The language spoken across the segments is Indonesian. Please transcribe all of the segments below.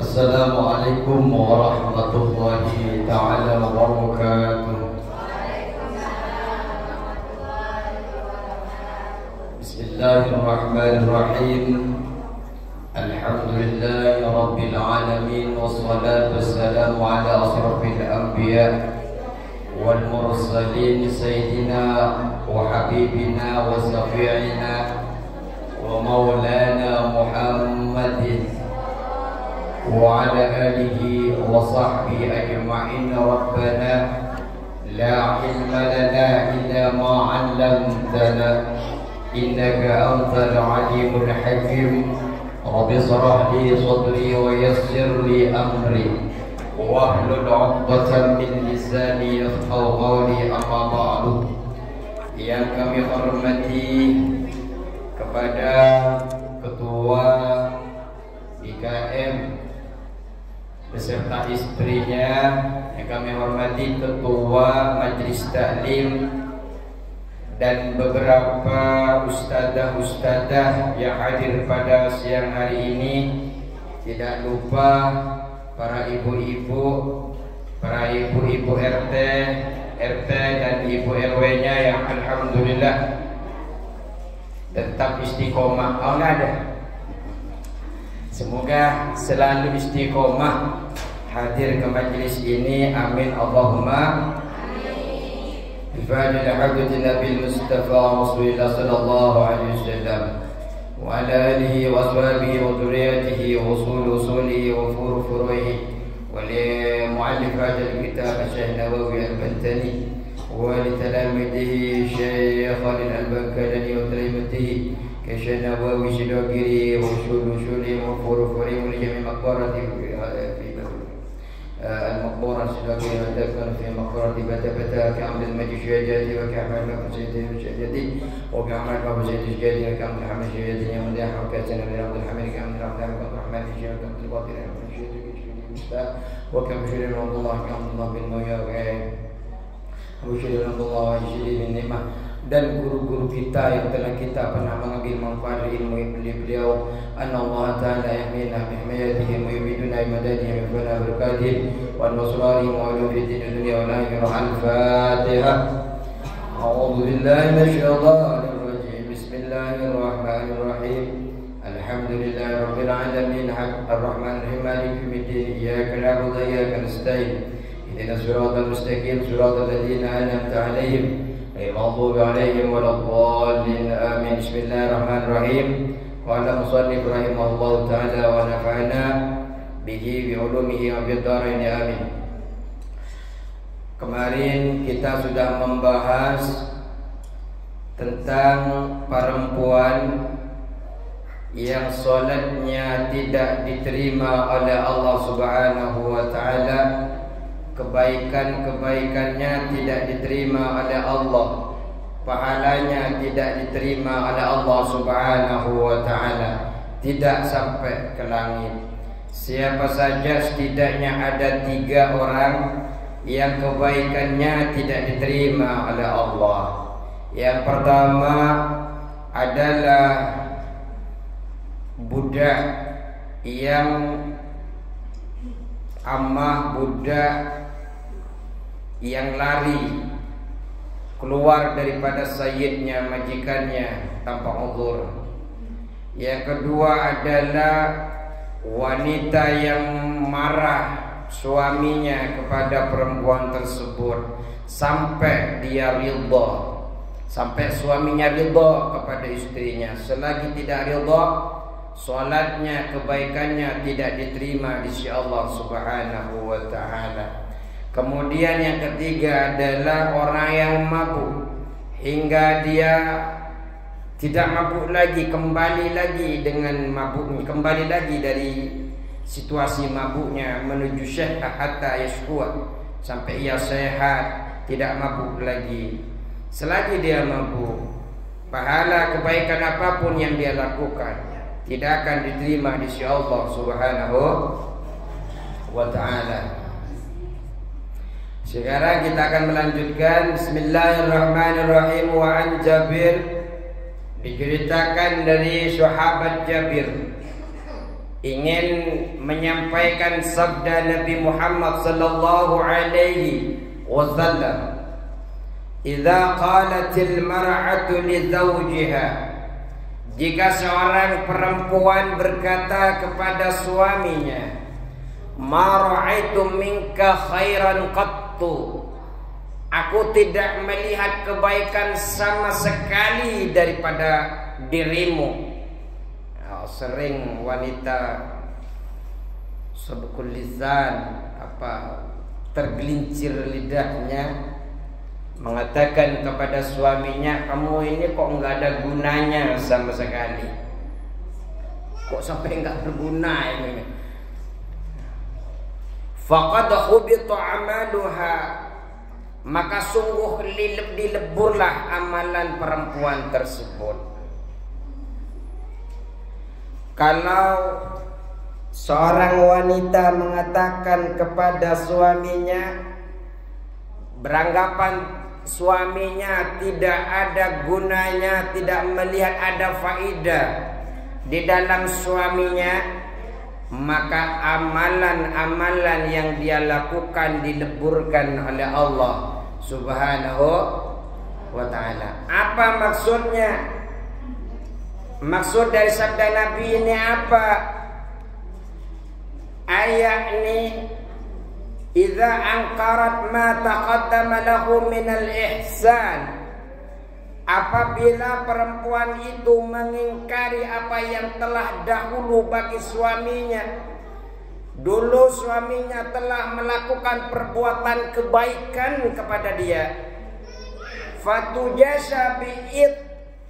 Assalamualaikum warahmatullahi ta'ala wabarakatuh. Bismillahirrahmanirrahim. Alhamdulillahi rabbil alamin. Wassalatu wassalamu ala asrafil anbiya wal mursalin sayyidina wa habibina wa syafi'ina wa maulana Muhammadin wa ala alihi wa sahbihi ajma'in. Rabbana la ilma lana illa ma 'allamtana innaka antal alimul hakim. Rabbi shrah li sadri wa yassir li amri wahlul 'uqdatam min lisani yafqahu qawli. Amma ba'du. Yang kami hormati kepada Ketua IKM beserta istrinya, yang kami hormati Ketua Majelis Taklim dan beberapa ustadzah yang hadir pada siang hari ini. Tidak lupa para ibu-ibu, para ibu-ibu RT dan ibu RW-nya yang alhamdulillah tetap istiqomah. Oh, enggak ada. Semoga selalu istiqomah hadir ke majlis ini. Amin Allahumma amin. Bifadil haqati Nabi Mustafa Rasulullah sallallahu alaihi wasallam wa ala alihi wa ashabihi wa dhurriyyatihi wa usulihi wa furu'ihi wa li mu'allifat al-kitab Syekh Nawawi al-Bantani wa li talamidihi Syekh Khalil al-Bankani wa talimatihi Syekh Nawawi Sidogiri wa usul-usuli wa furu'i wa li jami' maqbarati fi المقبورة السلاكية وتكون في مقبرة بتبتا كعمل المجيش الجادي وكعمل مفسد الجادي وكعمل مفسد الجادي وكعمل حمد الجادي ومداح وكاتنا من عبد الحميد كعمل عبد الرحمن الجاد وكعمل الباطل من الجاد وكعمل شير من الله كعمل الله بالمويا وشير من الله وشير بالنعمة. Dan guru-guru kita yang telah kita pernah mengambil manfaat ilmu beliau. Allah Ta'ala yahmina bihmayatihi wa yubiduna imadadihi min fana berkatih wa nasrani wa ulufidin dunia wa akhirah. Al-Fatihah. A'udhu billahi minasyaitanir rajim. Bismillahirrahmanirrahim. Alhamdulillahi rabbil alamin. Ar-Rahmanir-Rahim. Maliki yaumiddin. Iyyaka na'budu wa iyyaka nasta'in. Ihdinas siratal mustaqim. Siratal ladzina an'amta 'alaihim المغضوب عليهم ولا الضالين آمين. بسم الله الرحمن الرحيم. قال المصنف رحمه الله تعالى ونفعنا به بعلومه وفي الدارين آمين. Kemarin kita sudah membahas tentang perempuan yang salatnya tidak diterima oleh Allah Subhanahu wa taala. Kebaikan-kebaikannya tidak diterima oleh Allah, pahalanya tidak diterima oleh Allah Subhanahu wa ta'ala, tidak sampai ke langit. Siapa saja, setidaknya ada 3 orang yang kebaikannya tidak diterima oleh Allah. Yang pertama adalah budak yang amah, budak yang lari keluar daripada sayyidnya, majikannya tanpa uzur. Yang kedua adalah wanita yang marah suaminya kepada perempuan tersebut sampai dia ridha, sampai suaminya ridha kepada istrinya. Selagi tidak ridha, salatnya, kebaikannya tidak diterima di sisi Allah Subhanahu wa ta'ala. Kemudian yang ketiga adalah orang yang mabuk hingga dia tidak mabuk lagi, kembali lagi dengan mabuknya, kembali lagi dari situasi mabuknya menuju syahad hatta yashkuat, sampai ia sehat, tidak mabuk lagi. Selagi dia mabuk, pahala kebaikan apapun yang dia lakukan tidak akan diterima di sisi Allah Subhanahu wa ta'ala. Sekarang kita akan melanjutkan. Bismillahirrahmanirrahim. Wa an Jabir, diceritakan dari sahabat Jabir ingin menyampaikan sabda Nabi Muhammad sallallahu alaihi wasallam, "Idza qalatil mar'atu li zawjiha," jika seorang perempuan berkata kepada suaminya, "Ma ra'aitu minka khairan qattu," aku tidak melihat kebaikan sama sekali daripada dirimu. Sering wanita sabukul lisan, tergelincir lidahnya, mengatakan kepada suaminya, "Kamu ini kok nggak ada gunanya sama sekali, kok sampai nggak berguna ini." Faqad hubita amaluha, maka sungguh dileburlah amalan perempuan tersebut. Kalau seorang wanita mengatakan kepada suaminya, beranggapan suaminya tidak ada gunanya, tidak melihat ada faedah di dalam suaminya, maka amalan-amalan yang dia lakukan dileburkan oleh Allah Subhanahu wa ta'ala. Apa maksudnya? Maksud dari sabda Nabi ini apa? Ayat ini, "Idza ankarat ma taqaddama lahu minal ihsan," apabila perempuan itu mengingkari apa yang telah dahulu bagi suaminya. Dulu suaminya telah melakukan perbuatan kebaikan kepada dia. Fatujasa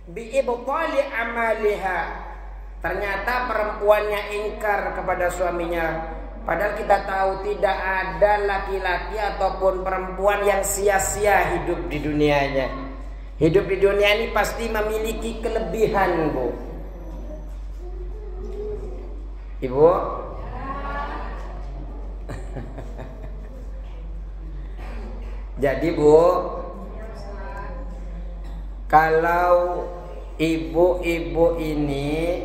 bi'ibtali amaliha. Ternyata perempuannya ingkar kepada suaminya. Padahal kita tahu tidak ada laki-laki ataupun perempuan yang sia-sia hidup di dunianya. Hidup di dunia ini pasti memiliki kelebihan, Bu. Ibu? Jadi, Bu, kalau ibu-ibu ini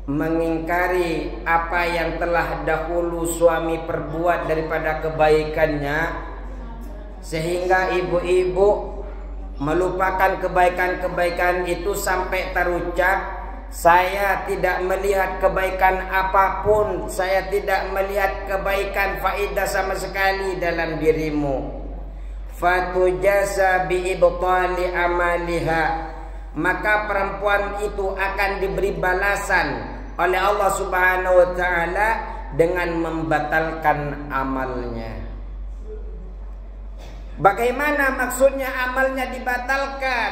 mengingkari apa yang telah dahulu suami perbuat daripada kebaikannya, sehingga ibu-ibu melupakan kebaikan-kebaikan itu sampai terucap, "Saya tidak melihat kebaikan apapun, saya tidak melihat kebaikan faedah sama sekali dalam dirimu." Fatujasa bi'ibtali amaliha, maka perempuan itu akan diberi balasan oleh Allah Subhanahu wa ta'ala dengan membatalkan amalnya. Bagaimana maksudnya amalnya dibatalkan?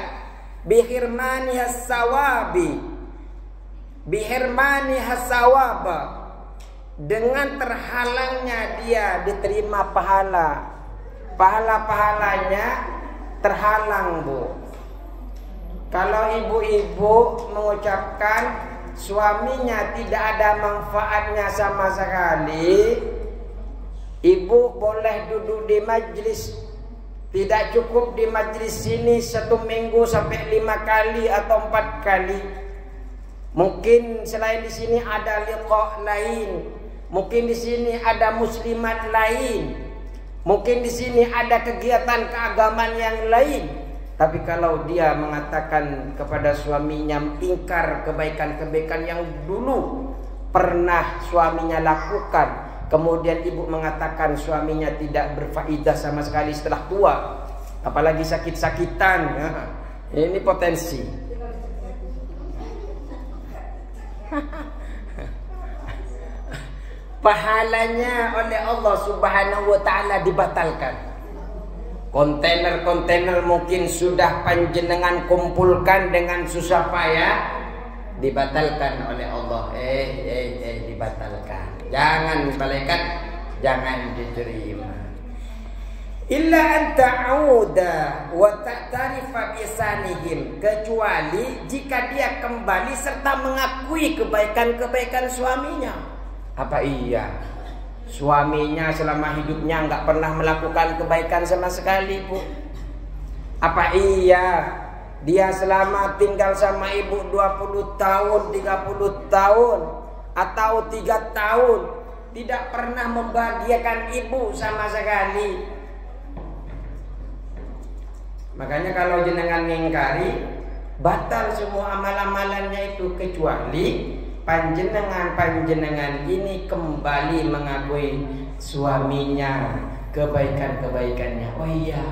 Bihirmanihas sawabi, bihirmanihas sawaba, dengan terhalangnya dia diterima pahala. Pahala-pahalanya terhalang, Bu. Kalau ibu-ibu mengucapkan suaminya tidak ada manfaatnya sama sekali, ibu boleh duduk di majlis. Tidak cukup di majlis sini 1 minggu sampai 5 kali atau 4 kali. Mungkin selain di sini ada liqa lain, mungkin di sini ada muslimat lain, mungkin di sini ada kegiatan keagamaan yang lain. Tapi kalau dia mengatakan kepada suaminya, ingkar kebaikan-kebaikan yang dulu pernah suaminya lakukan, kemudian ibu mengatakan suaminya tidak berfaedah sama sekali setelah tua, apalagi sakit-sakitan, ini potensi. Pahalanya oleh Allah Subhanahu wa ta'ala dibatalkan. Kontainer-kontainer mungkin sudah panjenengan kumpulkan dengan susah payah, dibatalkan oleh Allah. Dibatalkan. Jangan malaikat, jangan diterima. Illa an ta'uda wa ta'tarifa bisanihim, kecuali jika dia kembali serta mengakui kebaikan-kebaikan suaminya. Apa iya suaminya selama hidupnya nggak pernah melakukan kebaikan sama sekali, Bu? Apa iya dia selama tinggal sama ibu 20 tahun, 30 tahun atau 3 tahun tidak pernah membahagiakan ibu sama sekali. Makanya kalau jenengan mengingkari, batal semua amal-amalannya itu, kecuali panjenengan ini kembali mengakui suaminya kebaikan-kebaikannya. Oh iya,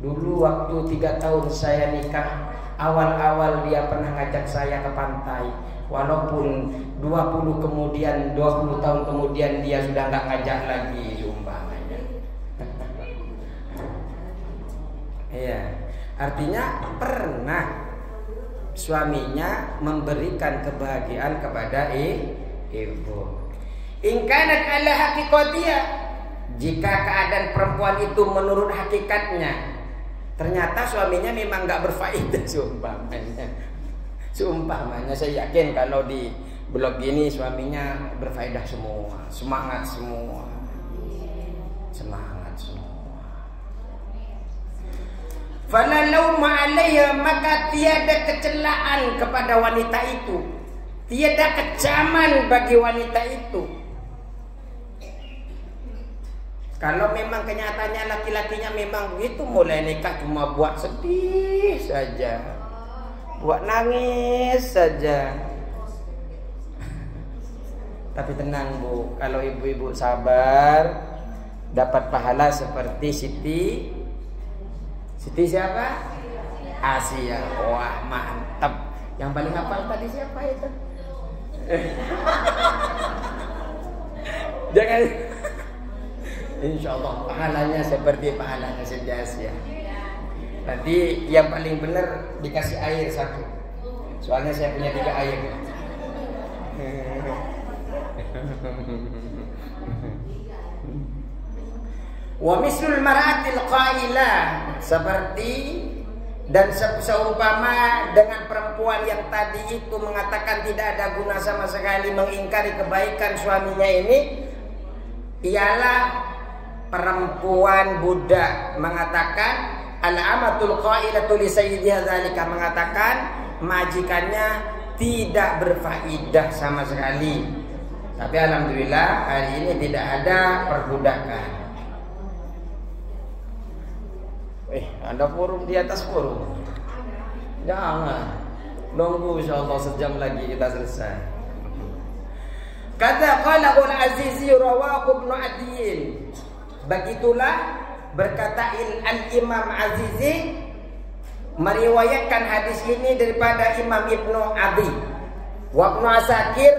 dulu waktu 3 tahun saya nikah, awal-awal dia pernah ngajak saya ke pantai. Walaupun 20 tahun kemudian dia sudah nggak ngajak lagi, umpamanya. Iya, artinya pernah suaminya memberikan kebahagiaan kepada ibu. In kanat ala haqiqatiyah, jika keadaan perempuan itu menurut hakikatnya, ternyata suaminya memang nggak berfaedah, seumpamanya saya yakin kalau di blog ini suaminya berfaedah semua, semangat semua. Fala lauma 'alaiha, maka tiada kecelaan kepada wanita itu, tiada kecaman bagi wanita itu. Kalau memang kenyataannya laki-lakinya memang begitu, mulai nikah cuma buat sedih saja, buat nangis saja. Tapi tenang Bu, kalau ibu-ibu sabar, dapat pahala seperti Siti siapa? Asia. Wah, mantap. Yang paling hafal tadi siapa itu? Jangan. Insya Allah pahalanya seperti pahalanya Siti Asia. Nanti yang paling benar dikasih air 1. Soalnya saya punya 3 air. Wa mislul mar'atil qailah, seperti dan seumpama dengan perempuan yang tadi itu mengatakan tidak ada guna sama sekali, mengingkari kebaikan suaminya ini, ialah perempuan budak mengatakan al-amatul qailatu li sayyidiha dzalika, mengatakan majikannya tidak berfaedah sama sekali. Tapi alhamdulillah hari ini tidak ada perbudakan. Ada forum di atas forum. Jangan. Nunggu insyaallah sejam lagi kita selesai. Kata qala al-Azizi rawahu Ibnu Adiyin. Begitulah berkata Al-Imam Azizi meriwayatkan hadis ini daripada Imam Ibnu Adi, wa Ibnu Asakir,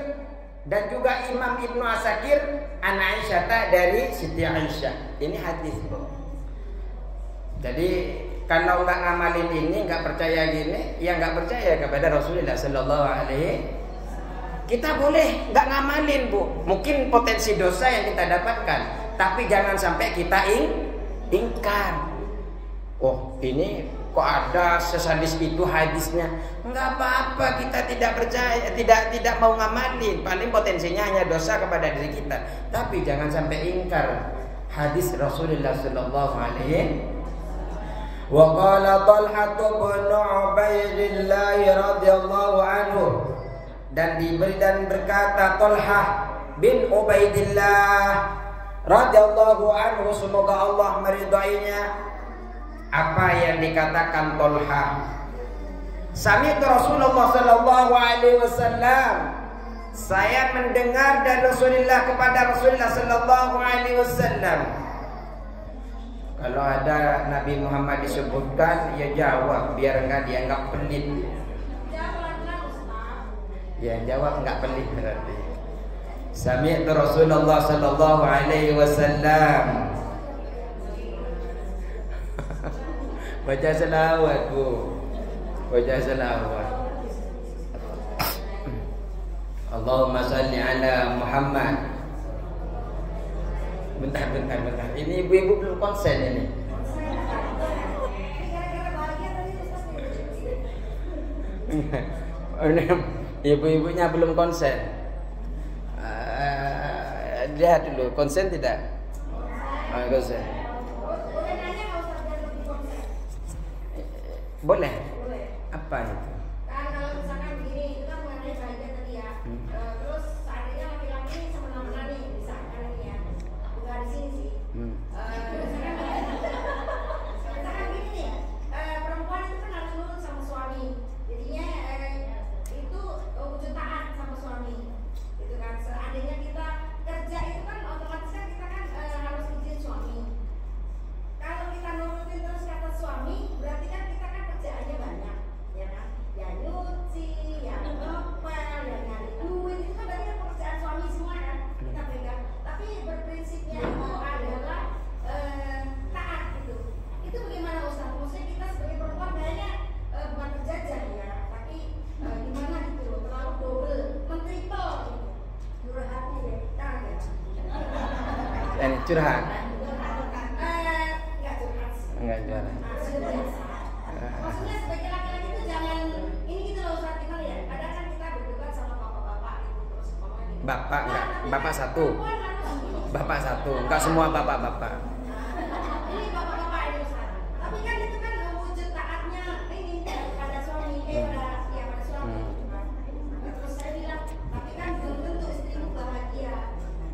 dan juga Imam Ibnu Asakir an Aisyah, dari Siti Aisyah. Ini hadis. Jadi kalau nggak ngamalin ini, nggak percaya gini, ya nggak percaya kepada Rasulullah Sallallahu Alaihi. Kita boleh nggak ngamalin Bu, mungkin potensi dosa yang kita dapatkan, tapi jangan sampai kita ingkar. Oh ini kok ada sesadis itu hadisnya? Nggak apa-apa, kita tidak percaya, tidak mau ngamalin. Paling potensinya hanya dosa kepada diri kita, tapi jangan sampai ingkar hadis Rasulullah Sallallahu Alaihi. Wa qala Talha bin Ubaidillah radhiyallahu anhu, dan berkata Talha bin Ubaidillah radhiyallahu anhu, semoga Allah meridainya, apa yang dikatakan Talha. Sami'tu Rasulullah sallallahu alaihi wasallam, saya mendengar dari Rasulullah kepada Rasulullah sallallahu alaihi wasallam. Kalau ada Nabi Muhammad disebutkan, ya jawab biar enggak dianggap pelit. Ya jawab enggak pelit berarti. Sami'tu Rasulullah sallallahu alaihi wasallam. Baca selawat Bu. Baca selawat. Allahumma salli ala Muhammad. Bentar. Ini ibu-ibu belum konsen ini. Ibu-ibunya belum konsen. Lihat dulu, konsen tidak? Konsen. Boleh. Apa itu? Kan kalau misalkan begini, itu kan mengenai bahagia tadi ya. Terus Ini curhat. Enggak Enggak curhat. Maksudnya sebagai laki-laki itu jangan ini gitu loh Ustaz, gimana ya? Kadang kan kita berdebat sama bapak-bapak gitu terus ngomongin. Bapak enggak, bapak satu. Bapak satu, enggak semua bapak-bapak. Ini bapak-bapak itu Ustaz. Tapi kan itu kan wujud taatnya ini pada suami, pada suami. Terus saya bilang, tapi kan belum tentu istrimu bahagia.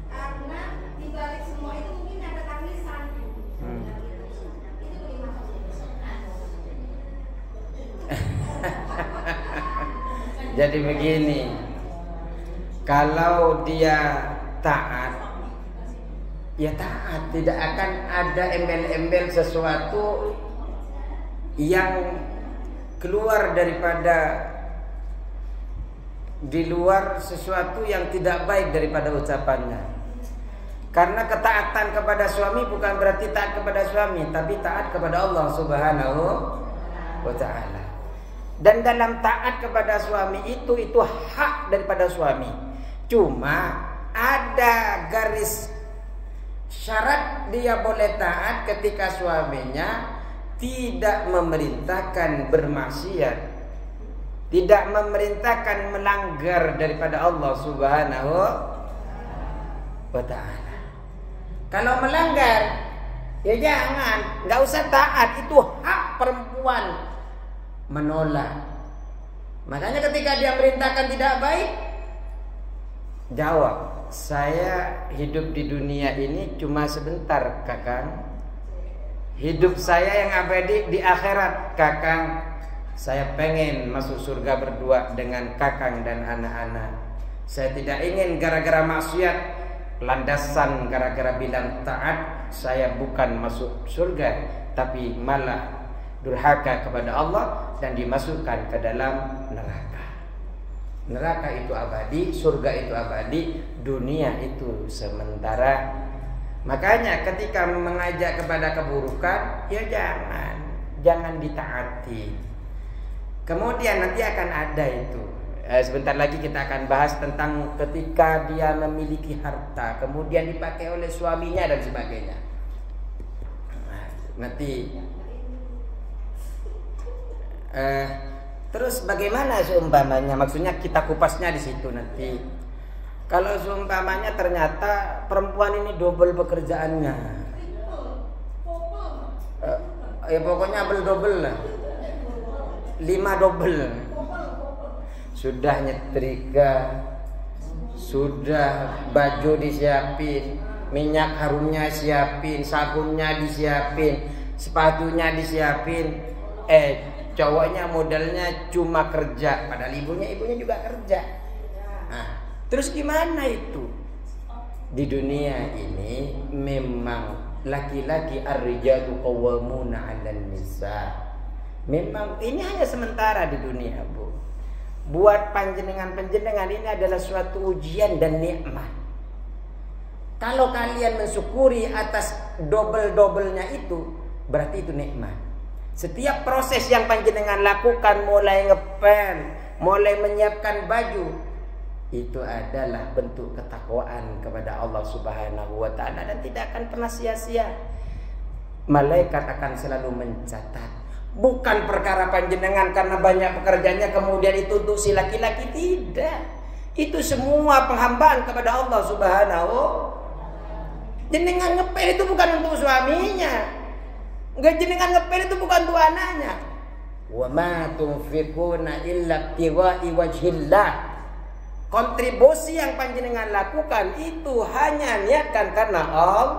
Karena di balik semua itu mungkin ada tangisan. Itu bagaimana? Jadi begini, kalau dia taat, ya taat, tidak akan ada embel-embel sesuatu yang keluar daripada di luar sesuatu yang tidak baik daripada ucapannya. Karena ketaatan kepada suami bukan berarti taat kepada suami, tapi taat kepada Allah Subhanahu wa ta'ala. Dan dalam taat kepada suami itu hak daripada suami. Cuma ada garis syarat dia boleh taat ketika suaminya tidak memerintahkan bermaksiat, tidak memerintahkan melanggar daripada Allah Subhanahu wa ta'ala. Kalau melanggar, ya jangan, nggak usah taat, itu hak perempuan menolak. Makanya ketika dia merintahkan tidak baik, jawab, saya hidup di dunia ini cuma sebentar Kakang. Hidup saya yang abadi di akhirat Kakang. Saya pengen masuk surga berdua dengan Kakang dan anak-anak. Saya tidak ingin gara-gara maksiat, landasan gara-gara bilang taat, saya bukan masuk surga, tapi malah durhaka kepada Allah dan dimasukkan ke dalam neraka. Neraka itu abadi, surga itu abadi, dunia itu sementara. Makanya ketika mengajak kepada keburukan, ya jangan ditaati. Kemudian nanti akan ada itu. Sebentar lagi kita akan bahas tentang ketika dia memiliki harta, kemudian dipakai oleh suaminya dan sebagainya. Nanti terus bagaimana seumpamanya? Maksudnya kita kupasnya di situ nanti. Kalau seumpamanya ternyata perempuan ini double pekerjaannya, ya pokoknya double lah, 5 double. Sudah nyetrika, sudah baju disiapin, minyak harumnya siapin, sabunnya disiapin, sepatunya disiapin. Cowoknya modalnya cuma kerja, padahal ibunya juga kerja. Nah, terus gimana itu? Di dunia ini memang laki-laki ar-rijalu qawwamuna 'alan nisa. Memang ini hanya sementara di dunia, Bu. Buat panjenengan ini adalah suatu ujian dan nikmat. Kalau kalian mensyukuri atas double-doublenya itu, berarti itu nikmat. Setiap proses yang panjenengan lakukan, mulai ngepel, mulai menyiapkan baju, itu adalah bentuk ketakwaan kepada Allah Subhanahu wa ta'ala dan tidak akan pernah sia-sia. Malaikat akan selalu mencatat. Bukan perkara panjenengan karena banyak pekerjaannya kemudian itu untuk si laki-laki, tidak. Itu semua penghambaan kepada Allah Subhanahu. Jenengan ngepel itu bukan untuk suaminya. Jenengan ngepel itu bukan untuk anaknya. Wa ma tunfiquna illa ibtigha'i wajhillah. Kontribusi yang panjenengan lakukan itu hanya niatkan karena Allah.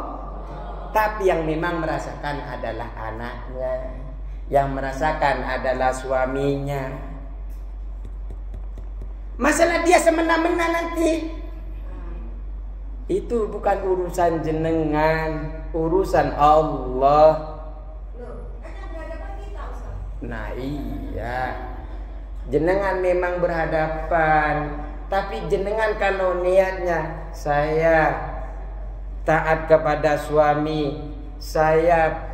Tapi yang memang merasakan adalah anaknya, yang merasakan adalah suaminya. Masalah dia semena-mena nanti, itu bukan urusan jenengan, urusan Allah. Nah iya, jenengan memang berhadapan, tapi jenengan kalau niatnya saya taat kepada suami, saya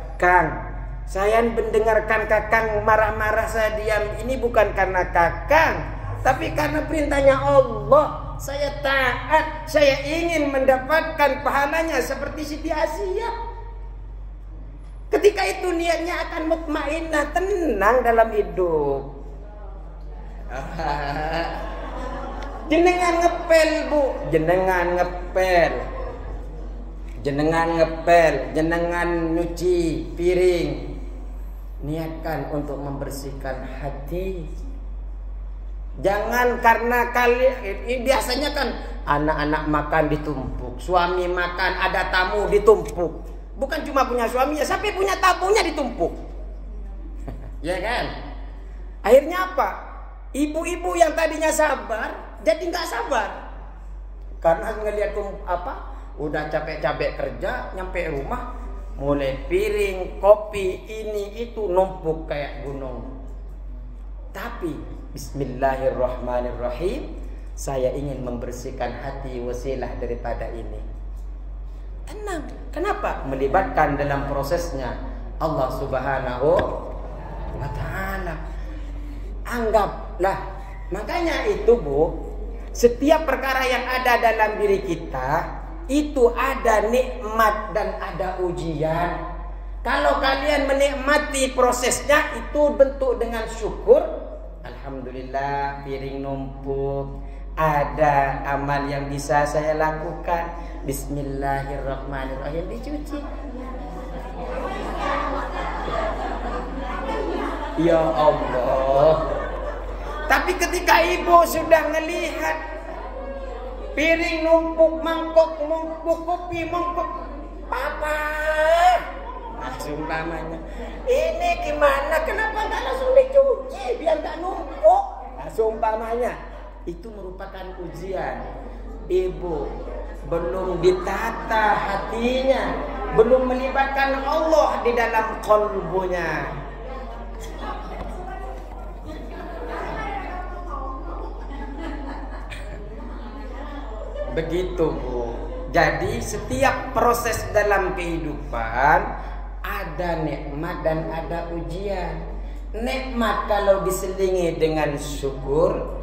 mendengarkan Kakang marah-marah, saya diam. Ini bukan karena Kakang, tapi karena perintahnya Allah. saya taat, saya ingin mendapatkan pahalanya seperti Siti Asiyah. Ketika itu niatnya akan mutmainnah, tenang dalam hidup. Jenengan ngepel, Bu, jenengan ngepel, jenengan nyuci piring, niatkan untuk membersihkan hati. Jangan karena kalian biasanya kan anak-anak makan ditumpuk, suami makan, ada tamu ditumpuk. Bukan cuma punya suami ya, sampai punya tamunya ditumpuk. Ya kan? Akhirnya apa? Ibu-ibu yang tadinya sabar jadi nggak sabar. Karena ngelihat udah capek-capek kerja, nyampe rumah mulai piring, kopi, ini itu numpuk kayak gunung. Tapi bismillahirrahmanirrahim, saya ingin membersihkan hati, wasilah daripada ini. Tenang. Kenapa? Melibatkan dalam prosesnya Allah Subhanahu wa ta'ala. Anggaplah. Makanya itu, Bu, setiap perkara yang ada dalam diri kita itu ada nikmat dan ada ujian. Kalau kalian menikmati prosesnya, itu bentuk dengan syukur. Alhamdulillah, piring numpuk, ada amal yang bisa saya lakukan. Bismillahirrahmanirrahim, dicuci. Ya Allah. Tapi ketika ibu sudah melihat piring numpuk, mangkok numpuk, kopi numpuk, papa, langsung namanya, ini gimana? Kenapa nggak langsung dicuci biar nggak numpuk? Langsung umpamanya, itu merupakan ujian. Ibu belum ditata hatinya, belum melibatkan Allah di dalam qalbunya. Begitu, Bu. Jadi setiap proses dalam kehidupan ada nikmat dan ada ujian. Nikmat kalau diselingi dengan syukur,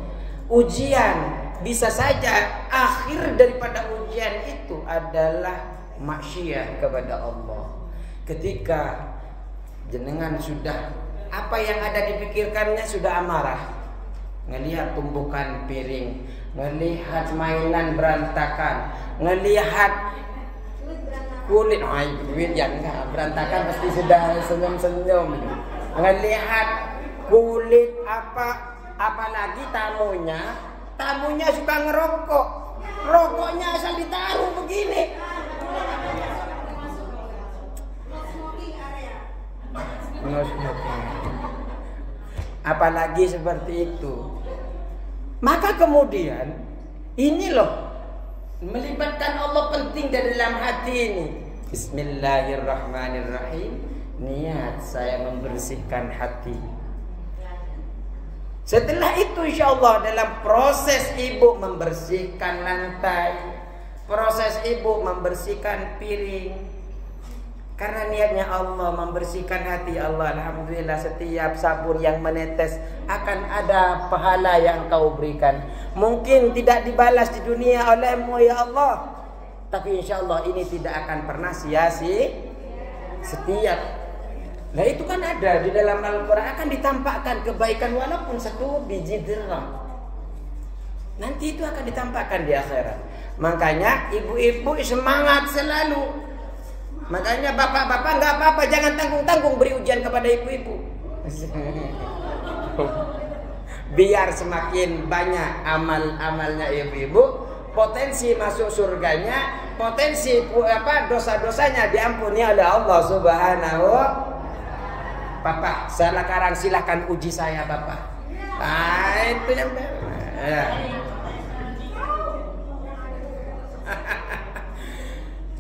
ujian bisa saja akhir daripada ujian itu adalah maksiat kepada Allah. Ketika jenengan sudah apa yang ada dipikirkannya sudah amarah, ngelihat tumpukan piring, ngelihat mainan berantakan, ngelihat kulit duit yang enggak berantakan pasti sudah senyum-senyum, ngelihat kulit apalagi tamunya suka ngerokok, rokoknya asal ditaruh begini. Apalagi seperti itu. Maka kemudian ini loh, melibatkan Allah penting di dalam hati ini. Bismillahirrahmanirrahim. Niat saya membersihkan hati. Setelah itu insya Allah dalam proses ibu membersihkan lantai, proses ibu membersihkan piring, karena niatnya Allah membersihkan hati Allah. Alhamdulillah setiap sabun yang menetes akan ada pahala yang kau berikan. Mungkin tidak dibalas di dunia olehmu ya Allah, tapi insya Allah ini tidak akan pernah sia-sia. Setiap nah itu kan ada di dalam Al-Quran, akan ditampakkan kebaikan walaupun satu biji dirham. Nanti itu akan ditampakkan di akhirat. Makanya ibu-ibu semangat selalu. Makanya bapak-bapak nggak apa-apa, jangan tanggung-tanggung beri ujian kepada ibu-ibu. Biar semakin banyak amal-amalnya ibu-ibu, potensi masuk surganya, potensi dosa-dosanya diampuni oleh Allah Subhanahu wa ta'ala. Bapak, sekarang silahkan uji saya, Bapak. Nah, itu yang ya.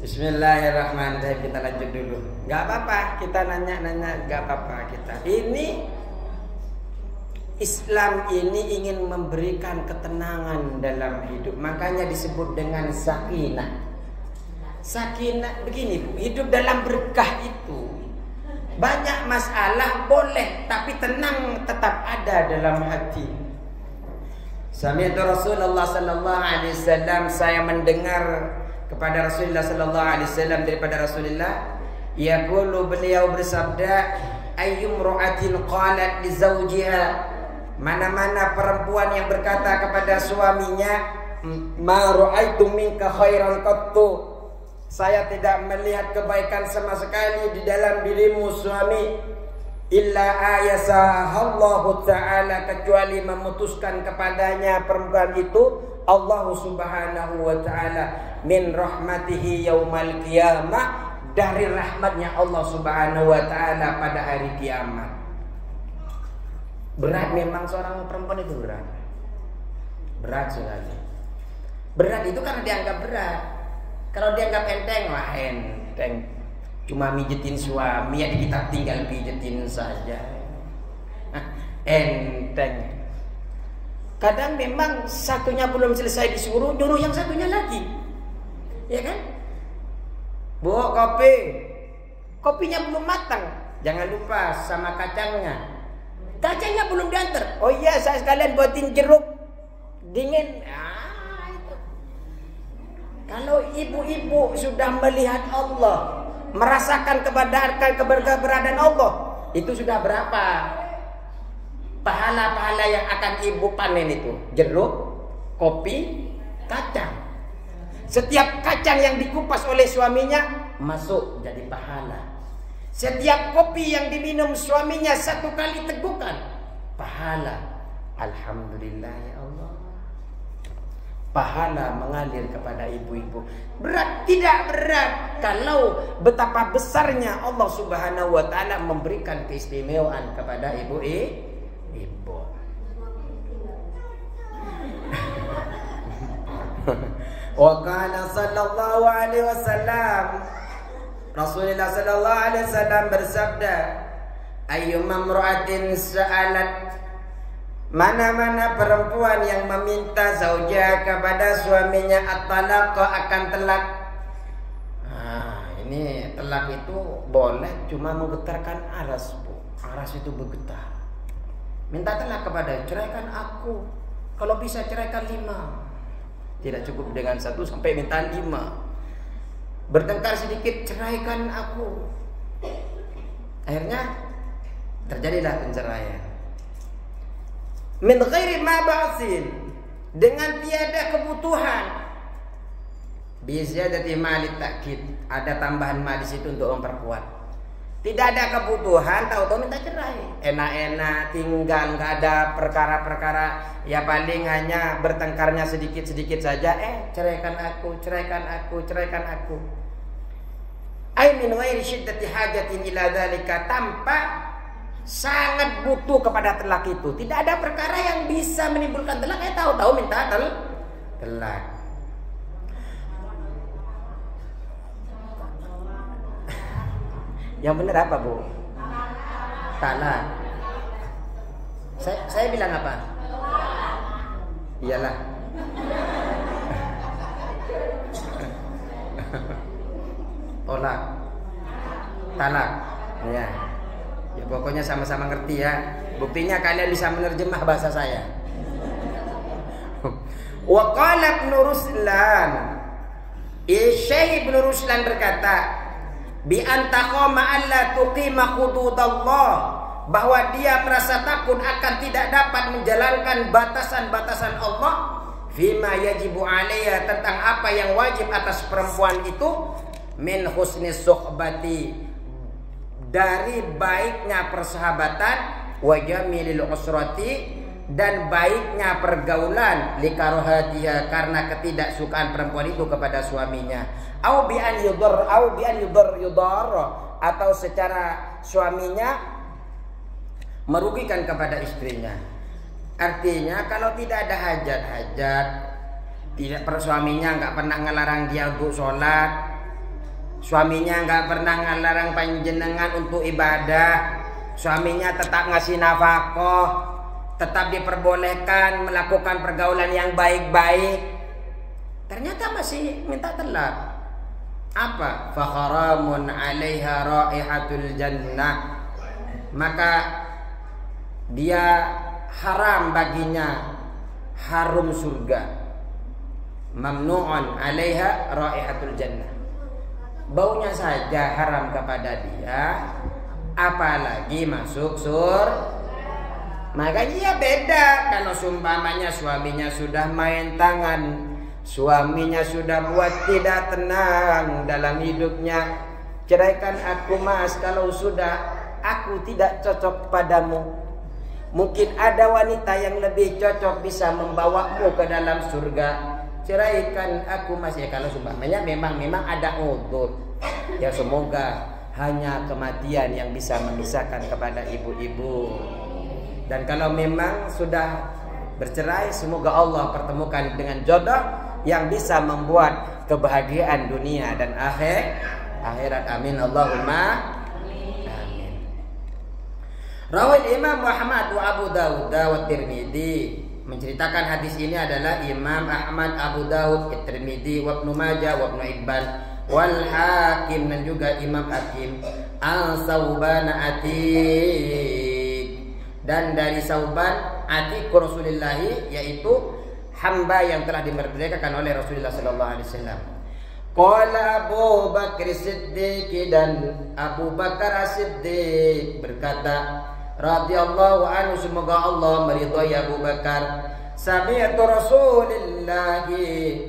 Bismillahirrahmanirrahim. Kita lanjut dulu. Gak apa-apa, kita nanya-nanya, gak apa-apa kita. Ini Islam ini ingin memberikan ketenangan dalam hidup. Makanya disebut dengan sakinah. Sakinah begini, hidup dalam berkah itu. Banyak masalah boleh, tapi tenang tetap ada dalam hati. Sami'tu Rasulullah sallallahu alaihi wasallam, saya mendengar kepada Rasulullah sallallahu alaihi wasallam daripada Rasulullah, yaqulu, beliau bersabda, ayyum ra'atin qalat li zawjiha, mana-mana perempuan yang berkata kepada suaminya, ma ra'aitu minka khairan qattu, saya tidak melihat kebaikan sama sekali di dalam dirimu suami, illa ayasahallahu ta'ala, kecuali memutuskan kepadanya perempuan itu Allah subhanahu wa ta'ala min rahmatihi yaumal qiyamah, dari rahmatnya Allah subhanahu wa ta'ala pada hari kiamat. Berat memang seorang perempuan itu, berat sekali. Berat itu karena dianggap berat. Kalau dianggap enteng, wah enteng, cuma mijetin suami, ya kita tinggal pijetin saja. Enteng. Kadang memang satunya belum selesai disuruh, nyuruh yang satunya lagi, ya kan? Bu, kopinya belum matang, jangan lupa sama kacangnya. Kacangnya belum diantar. Oh iya, saya sekalian buatin jeruk dingin. Itu. Kalau ibu-ibu sudah melihat Allah, merasakan keberadaan Allah, itu sudah berapa pahala-pahala yang akan ibu panen itu? Jeruk, kopi, kacang. Setiap kacang yang dikupas oleh suaminya masuk jadi pahala. Setiap kopi yang diminum suaminya satu kali tegukan, pahala. Alhamdulillah ya Allah. Pahala mengalir kepada ibu-ibu. Berat? Tidak berat. Kalau betapa besarnya Allah subhanahu wa ta'ala memberikan keistimewaan kepada ibu-ibu. Wa qala sallallahu alaihi wasallam, Rasulullah sallallahu alaihi wasallam bersabda, ayyuma imra'atin sa'alat, mana-mana perempuan yang meminta zauja kepada suaminya at-talaq, akan telak. Ini telak itu boleh cuma menggetarkan aras, Bu. Aras itu bergetar. Minta telak kepada, ceraikan aku. Kalau bisa ceraikan 5. Tidak cukup dengan 1 sampai minta 5. Bertengkar sedikit, ceraikan aku. Akhirnya terjadilah penceraian. Min ghairi ma ba'sin, dengan tiada kebutuhan. Biziyadati mali takkid, ada tambahan ma di situ untuk memperkuat. Tidak ada kebutuhan, tahu-tahu minta cerai. Enak-enak tinggal, nggak ada perkara-perkara. Ya paling hanya bertengkarnya sedikit-sedikit saja. Ceraikan aku, ceraikan aku, ceraikan aku. Ai min ghairi syiddati hajatin ila dzalika, tanpa sangat butuh kepada telak itu. Tidak ada perkara yang bisa menimbulkan telak. Tahu-tahu minta telak. Yang benar apa, Bu? Talak. Saya bilang apa? Iyalah. Tolak. Talak. Ya. Ya pokoknya sama-sama ngerti ya. Buktinya kalian bisa menerjemah bahasa saya. Wa qala Ibnu Ruslan, Syekh Ibnu Ruslan berkata, bi antaqama alla tuqima hududallah, bahwa dia merasa takut akan tidak dapat menjalankan batasan-batasan Allah, fima yajibu alaiha, tentang apa yang wajib atas perempuan itu, min husni suhbati, dari baiknya persahabatan, wa jamilil usrati, dan baiknya pergaulan, likarohatiha, karena ketidaksukaan perempuan itu kepada suaminya, au bi an yudar, atau secara suaminya merugikan kepada istrinya. Artinya kalau tidak ada hajat-hajat, tidak suaminya nggak pernah ngelarang dia untuk sholat, suaminya nggak pernah ngelarang panjenengan untuk ibadah, suaminya tetap ngasih nafkah, tetap diperbolehkan melakukan pergaulan yang baik-baik, ternyata masih minta telak. Apa? Fakharamun 'alaiha raihatul jannah, maka dia haram baginya, harum surga. Mamnu'un 'alaiha raihatul jannah. Baunya saja haram kepada dia, apalagi masuk surga. Makanya beda kalau seumpamanya suaminya sudah main tangan, suaminya sudah buat tidak tenang dalam hidupnya. Ceraikan aku mas, kalau sudah aku tidak cocok padamu. Mungkin ada wanita yang lebih cocok bisa membawamu ke dalam surga. Ceraikan aku mas, ya kalau seumpamanya memang ada udzur. Ya semoga hanya kematian yang bisa memisahkan kepada ibu-ibu. Dan kalau memang sudah bercerai, semoga Allah pertemukan dengan jodoh yang bisa membuat kebahagiaan dunia dan akhirat. Amin Allahumma amin. Rawai Imam Muhammad wa Abu Dawud wa Tirmidzi. Menceritakan hadis ini adalah Imam Ahmad, Abu Dawud, Tirmidzi, wa Ibnu Majah, wa Ibnu Hibban, wal Hakim, dan juga Imam Hakim. Al-Sauban Atiq, dan dari Sauban Atiq Rasulullah, yaitu hamba yang telah dimerdekakan oleh Rasulullah sallallahu alaihi wasallam. Qala Abu Bakar Siddiq, dan Abu Bakar As-Siddiq berkata radhiyallahu anhu, semoga Allah meridhai Abu Bakar, sami'tu Rasulillah,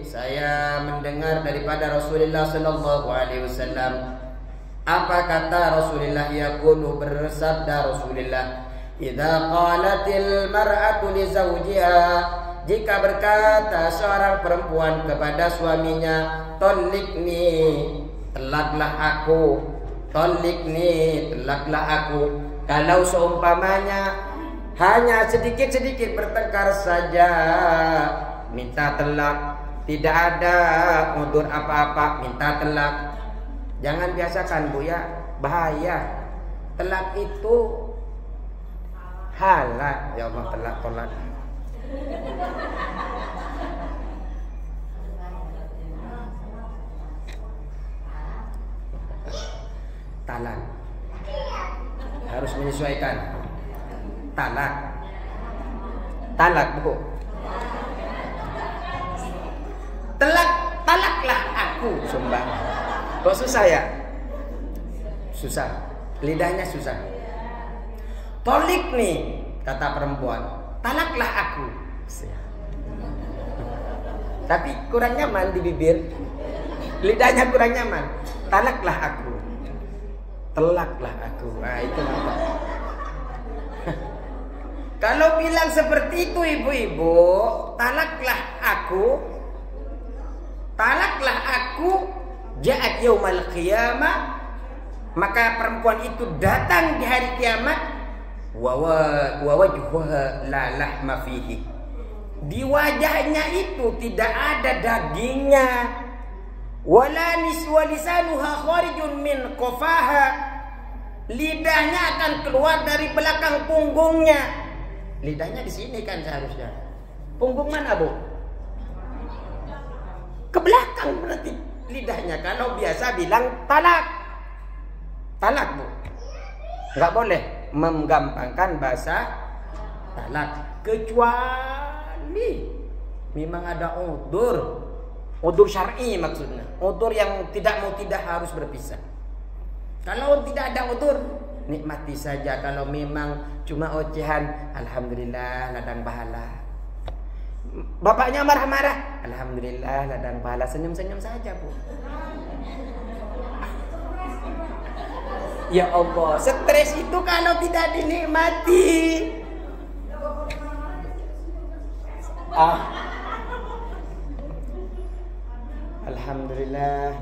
saya mendengar daripada Rasulullah sallallahu alaihi wasallam. Apa kata Rasulullah? Yaqulu, bersabda Rasulullah, idza qalatil mar'atu li zawjiha, jika berkata seorang perempuan kepada suaminya, tolikni, telaklah aku, tolikni, telaklah aku. Kalau seumpamanya hanya sedikit-sedikit bertengkar saja, minta telak, tidak ada udzur apa-apa, minta telak. Jangan biasakan Bu ya, bahaya. Telak itu halal. Ya Allah, telak. Talak harus menyesuaikan. Talak Bu. Talaklah aku, sumpah. Kok susah ya? Susah. Lidahnya susah. Tolik nih, kata perempuan. Talaklah aku. Tapi kurang nyaman di bibir. Lidahnya kurang nyaman. Talaklah aku. Telaklah aku. Nah, itu mantap. Kalau bilang seperti itu ibu-ibu, talaklah aku, ja'at yaumal qiyamah, maka perempuan itu datang di hari kiamat, wa wajhuha la lahma fihi, di wajahnya itu tidak ada dagingnya, wala lisanuha kharijun min qafaha, lidahnya akan keluar dari belakang punggungnya. Lidahnya di sini kan seharusnya. Punggung mana Bu? Ke belakang berarti lidahnya. Kalau biasa bilang talak Bu. Nggak boleh menggampangkan bahasa talak, kecuali memang ada udzur syar'i, maksudnya udzur yang tidak harus berpisah. Kalau tidak ada udzur, nikmati saja. Kalau memang cuma ocehan, alhamdulillah ladang pahala. Bapaknya marah-marah, alhamdulillah ladang pahala. Senyum-senyum saja Bu. Ya Allah, stres itu kalau tidak dinikmati. Alhamdulillah.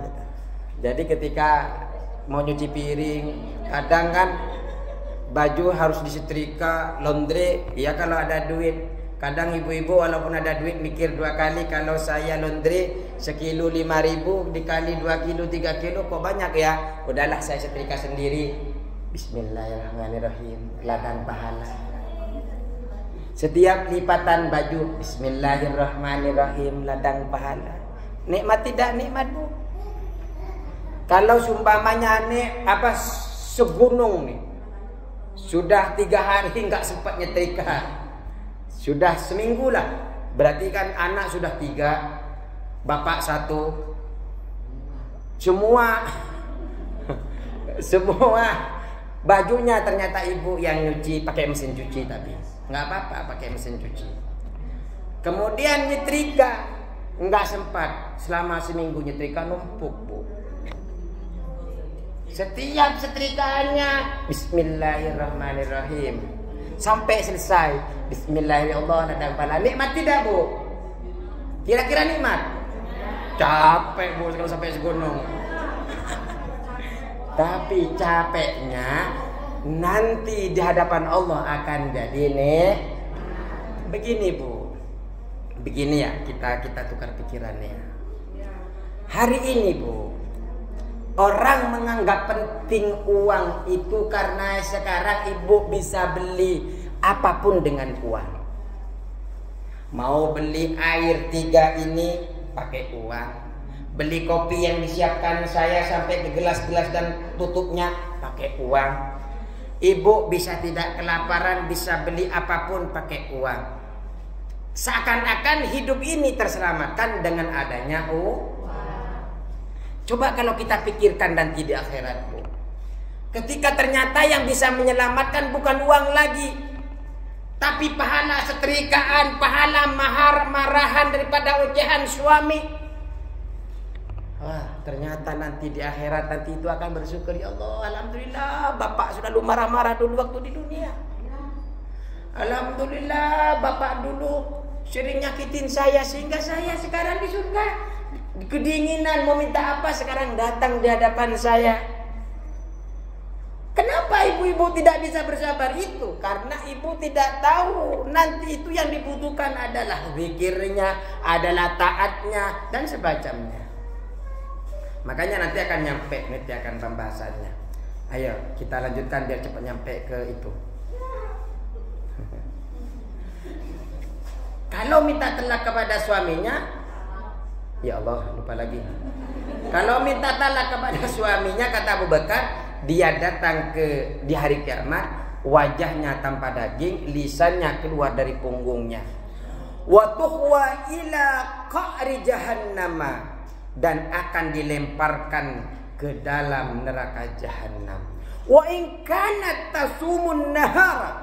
Jadi ketika mau nyuci piring, kadang kan baju harus disetrika, laundry, ya kalau ada duit. Kadang ibu-ibu walaupun ada duit mikir dua kali, kalau saya laundry sekilo 5.000 dikali 2 kilo 3 kilo kok banyak ya. Udahlah saya setrika sendiri. Bismillahirrahmanirrahim, ladang pahala. Setiap lipatan baju, bismillahirrahmanirrahim, ladang pahala. Nikmat tidak nikmat Bu? Kalau sumpamanya segunung nih, sudah 3 hari nggak sempat nyetrika, sudah seminggu lah Berarti kan anak sudah 3, bapak 1. Semua bajunya ternyata ibu yang nyuci pakai mesin cuci, tapi nggak apa-apa pakai mesin cuci. Kemudian nyetrika, nggak sempat selama seminggu nyetrika, numpuk bu. Setiap setrikaannya Bismillahirrahmanirrahim sampai selesai. Bismillahirrahmanirrahim. Ada pala. Nikmat tidak bu? Kira-kira nikmat? Capek bu kalau sampai segunung. Tapi capeknya nanti di hadapan Allah akan jadi nih. Begini bu, begini ya, kita tukar pikirannya. Hari ini bu, orang menganggap penting uang itu karena sekarang ibu bisa beli apapun dengan uang. Mau beli air 3 ini pakai uang. Beli kopi yang disiapkan saya sampai ke gelas-gelas dan tutupnya pakai uang. Ibu bisa tidak kelaparan, bisa beli apapun pakai uang. Seakan-akan hidup ini terselamatkan dengan adanya uang. Coba kalau kita pikirkan nanti di akhirat bu. Ketika ternyata yang bisa menyelamatkan bukan uang lagi, tapi pahala setrikaan, pahala marahan daripada ocehan suami. Wah, ternyata nanti di akhirat nanti itu akan bersyukur, ya Allah, alhamdulillah bapak sudah lu marah-marah dulu waktu di dunia. Alhamdulillah bapak dulu sering nyakitin saya sehingga saya sekarang di surga. Kedinginan mau minta apa sekarang datang di hadapan saya. Kenapa ibu-ibu tidak bisa bersabar itu? Karena ibu tidak tahu nanti itu yang dibutuhkan adalah zikirnya, adalah taatnya dan sebagainya. Makanya nanti akan nyampe, nanti akan pembahasannya. Ayo kita lanjutkan biar cepat nyampe ke itu. Kalau minta talak kepada suaminya, ya Allah lupa lagi. Kalau minta talak kepada suaminya, kata Abu Bakar, dia datang di hari kiamat, wajahnya tanpa daging, lisannya keluar dari punggungnya. Wa tuhwa ila qa'ri jahannama, dan akan dilemparkan ke dalam neraka jahanam. Wa in kanat tasumun nahara,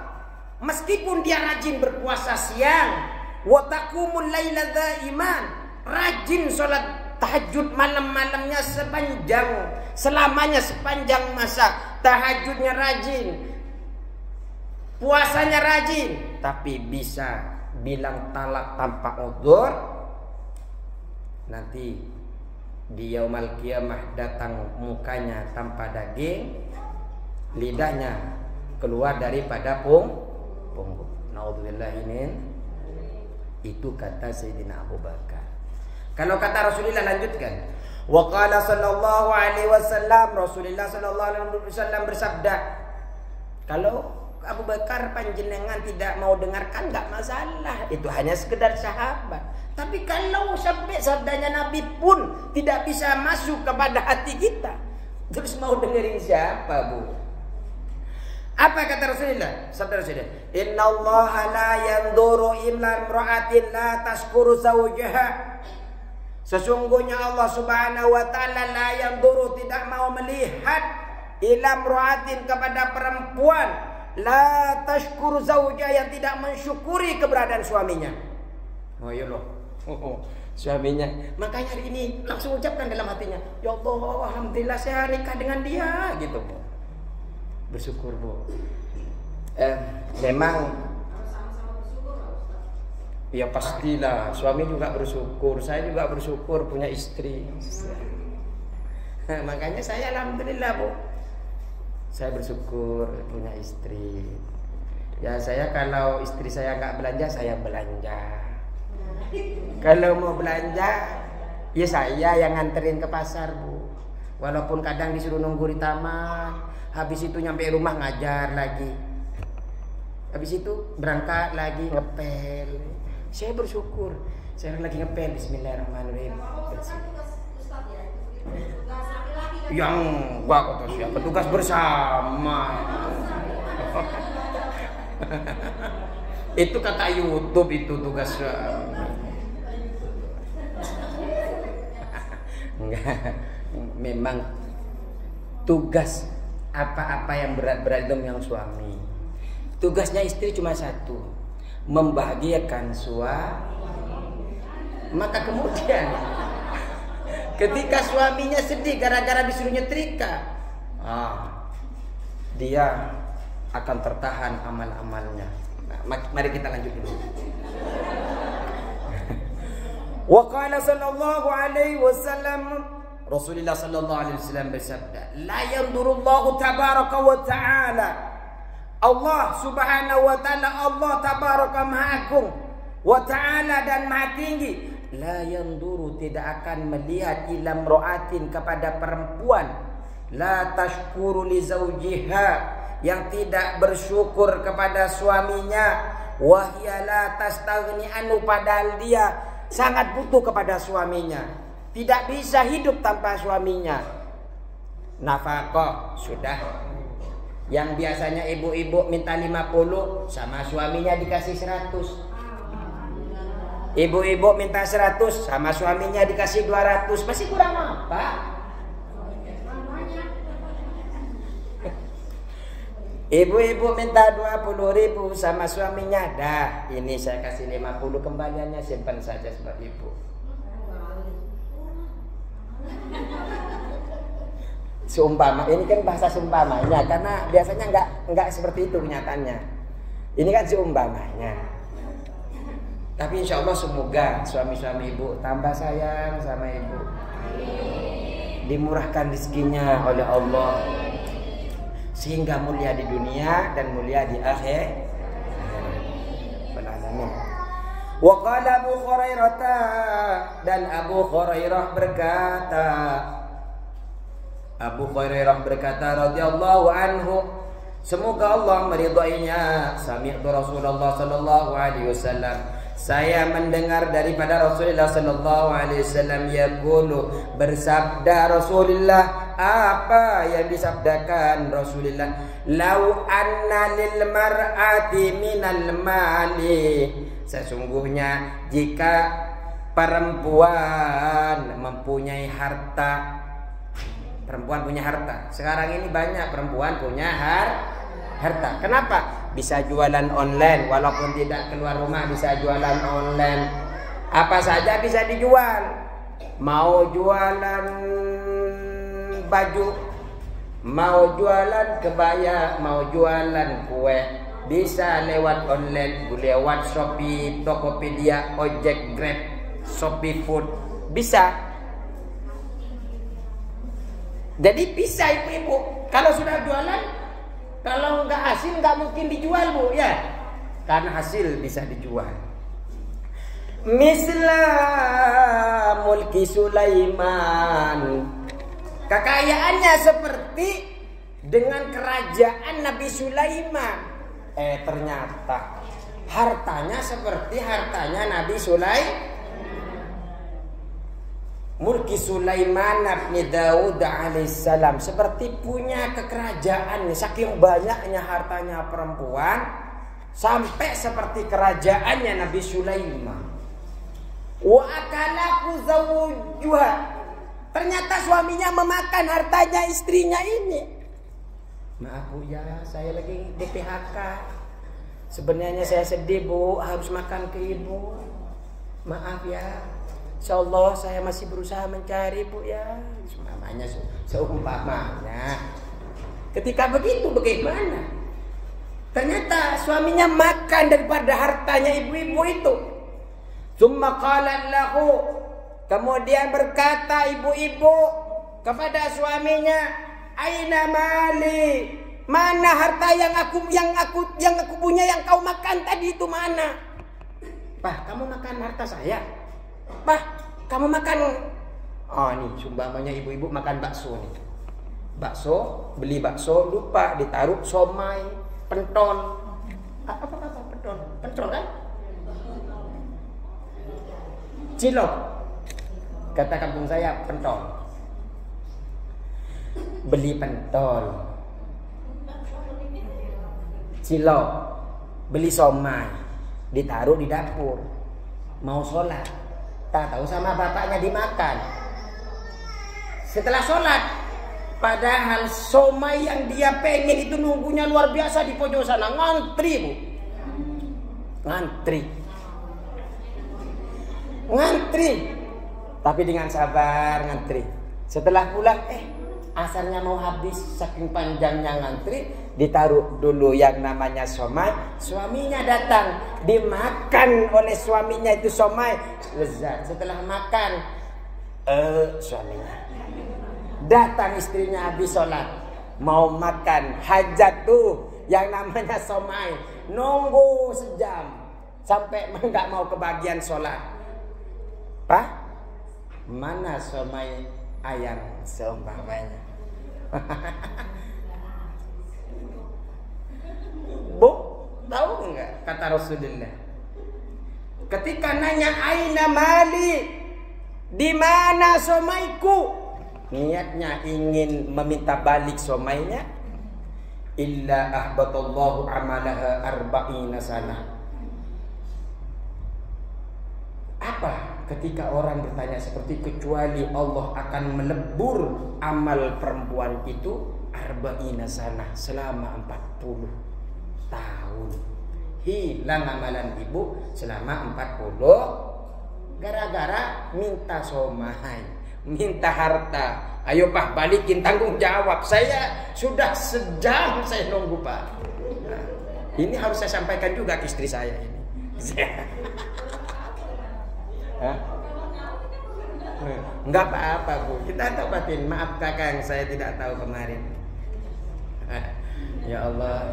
meskipun dia rajin berpuasa siang, wa taqumul laila dzaiman, rajin salat tahajud malam-malamnya selamanya sepanjang masa, tahajudnya rajin, puasanya rajin, tapi bisa bilang talak tanpa udzur, nanti di yaumul qiyamah datang mukanya tanpa daging, lidahnya keluar daripada punggung. Naudzubillah min. Itu kata Sayyidina Abu Bakar. Kalau kata Rasulullah lanjutkan, wa qala sallallahu alaihi wasallam, Rasulullah sallallahu alaihi wasallam bersabda, kalau Abu Bakar panjenengan tidak mau dengarkan enggak masalah, itu hanya sekedar sahabat. Tapi kalau sampai sabdanya Nabi pun tidak bisa masuk kepada hati kita, terus mau dengerin siapa bu? Apa kata Rasulullah? Sabda Rasulullah, innallaha la yanzuru ila imra'atin la tashkuru zawjaha. Sesungguhnya Allah Subhanahu wa taala la yanzuru, tidak mau melihat, ila imra'atin kepada perempuan la tashkuru zawjaha, yang tidak mensyukuri keberadaan suaminya. Oh ya Allah. Suaminya. Makanya hari ini langsung ucapkan dalam hatinya, ya Allah, alhamdulillah saya nikah dengan dia, gitu bu. Bersyukur bu. Memang ya pastilah suami juga bersyukur, saya juga bersyukur punya istri. Makanya saya alhamdulillah bu, saya bersyukur punya istri. Ya saya kalau istri saya nggak belanja, saya belanja. Kalau mau belanja, ya saya yang nganterin ke pasar bu. Walaupun kadang disuruh nunggu di taman, habis itu nyampe rumah ngajar lagi, habis itu berangkat lagi ngepel. Saya bersyukur, saya lagi ngepel. Bismillahirrahmanirrahim. Yang gua kata siapa, tugas bersama. Itu kata YouTube, itu tugas Memang tugas apa-apa yang berat-berat itu yang suami. Tugasnya istri cuma satu, membahagiakan suami. Maka kemudian ketika suaminya sedih gara-gara disuruh nyetrika, dia akan tertahan amal-amalnya. Nah, mari kita lanjut dulu. Wa qala sallallahu alaihi wasallam, Rasulullah sallallahu alaihi wasallam bersabda, la yanzurullahu tabaraka wa ta'ala, Allah subhanahu wa ta'ala, Allah tabaraka maha agung, wa ta'ala dan maha tinggi, la yanzuru tidak akan melihat ila imra'atin kepada perempuan, la tashkuru li zawjiha yang tidak bersyukur kepada suaminya, wa hiya la tastaghni anhu padahal dia sangat butuh kepada suaminya, tidak bisa hidup tanpa suaminya. Nafkah sudah, yang biasanya ibu-ibu minta 50 sama suaminya dikasih 100. Ibu-ibu minta 100 sama suaminya dikasih 200, masih kurang apa? Ibu-ibu minta 20.000 sama suaminya, dah ini saya kasih 50 kembaliannya, simpan saja sebab ibu. Seumpama, ini kan bahasa seumpamanya, karena biasanya enggak seperti itu kenyataannya. Ini kan seumpamanya. Tapi insya Allah semoga suami-suami ibu tambah sayang sama ibu, dimurahkan rezekinya oleh Allah, sehingga mulia di dunia dan mulia di akhir. Wa qala Abu Hurairah, dan Abu Hurairah berkata, Abu Hurairah berkata radhiyallahu anhu, semoga Allah meridainya, sami'tu Rasulullah sallallahu alaihi wasallam, saya mendengar daripada Rasulullah sallallahu alaihi wasallam yaqulu, bersabda Rasulullah, apa yang disabdakan Rasulullah, lau anna lil mar'ati minal mali, sesungguhnya jika perempuan mempunyai harta, perempuan punya harta. Sekarang ini banyak perempuan punya harta. Kenapa? Bisa jualan online, walaupun tidak keluar rumah bisa jualan online. Apa saja bisa dijual. Mau jualan baju, mau jualan kebaya, mau jualan kue, bisa lewat online, lewat Shopee, Tokopedia, Ojek, Grab, Shopee Food, bisa. Jadi bisa ibu-ibu, kalau sudah jualan, kalau nggak hasil nggak mungkin dijual bu, ya, karena hasil bisa dijual. Misla mulki Sulaiman, kekayaannya seperti dengan kerajaan Nabi Sulaiman. Ternyata hartanya seperti hartanya Nabi Sulaiman. Mulki Sulaiman bin Daud alaihissalam, seperti punya kekerajaan, saking banyaknya hartanya perempuan sampai seperti kerajaannya Nabi Sulaiman. Wa akalahu zawjuha, ternyata suaminya memakan hartanya istrinya ini. Maaf bu ya, saya lagi di PHK. Sebenarnya saya sedih bu, harus makan ke ibu. Maaf ya. Insyaallah saya masih berusaha mencari bu ya. Seumpamanya. Ketika begitu bagaimana? Ternyata suaminya makan daripada hartanya ibu-ibu itu. Tsumma qalat lahu, kemudian berkata ibu-ibu kepada suaminya, aina mali, mana harta yang aku punya yang kau makan tadi itu mana? Pak, kamu makan harta saya? Pak, kamu makan. Oh nih, sumpamanya ibu-ibu makan bakso nih. Bakso, beli bakso, lupa ditaruh somai, pentol. Apa pentol? Pentol kan? Cilok. Kata kampung saya pentol. Beli pentol, cilok, beli somai, ditaruh di dapur. Mau sholat, tak tahu sama bapaknya dimakan. Setelah sholat, padahal somai yang dia pengen itu nunggunya luar biasa di pojok sana, ngantri bu, ngantri, tapi dengan sabar ngantri. Setelah pulang, asarnya mau habis, saking panjangnya ngantri, ditaruh dulu yang namanya somai. Suaminya datang, dimakan oleh suaminya itu somai, lezat. Setelah makan, suaminya datang, istrinya habis sholat mau makan hajat tuh yang namanya somai, nunggu sejam sampai nggak mau kebagian sholat. Pak, mana somai ayam seumpamanya? Bu, tahu nggak kata Rasulullah ketika nanya aina mali, di mana somaiku? Niatnya ingin meminta balik somainya. Illa ahbatallahu amalaha arba'ina sanah. Apa ketika orang bertanya seperti, kecuali Allah akan melebur amal perempuan itu arba'ina sanah, selama 40 tahun. Hilang amalan ibu selama 40 gara-gara minta somai, minta harta. Ayo Pak, balikin, tanggung jawab. Saya sudah sejam saya nunggu Pak. Nah, ini harus saya sampaikan juga ke istri saya ini. Enggak apa-apa Bu, kita tobatin. Maaf Kakang, saya tidak tahu kemarin. Ya Allah.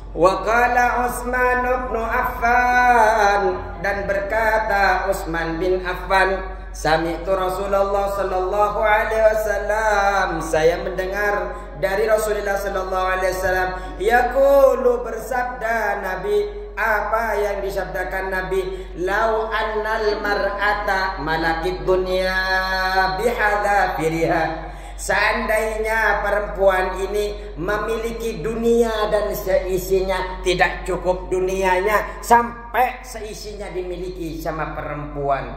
Wa qala Utsman bin Affan, dan berkata Utsman bin Affan, sami'tu Rasulullah sallallahu alaihi wasallam, saya mendengar dari Rasulullah sallallahu alaihi wasallam, yaqulu, bersabda Nabi, apa yang disabdakan Nabi, lau annal mar'ata malakid dunya bihadzafiriha, seandainya perempuan ini memiliki dunia dan seisinya, tidak cukup dunianya, sampai seisinya dimiliki sama perempuan.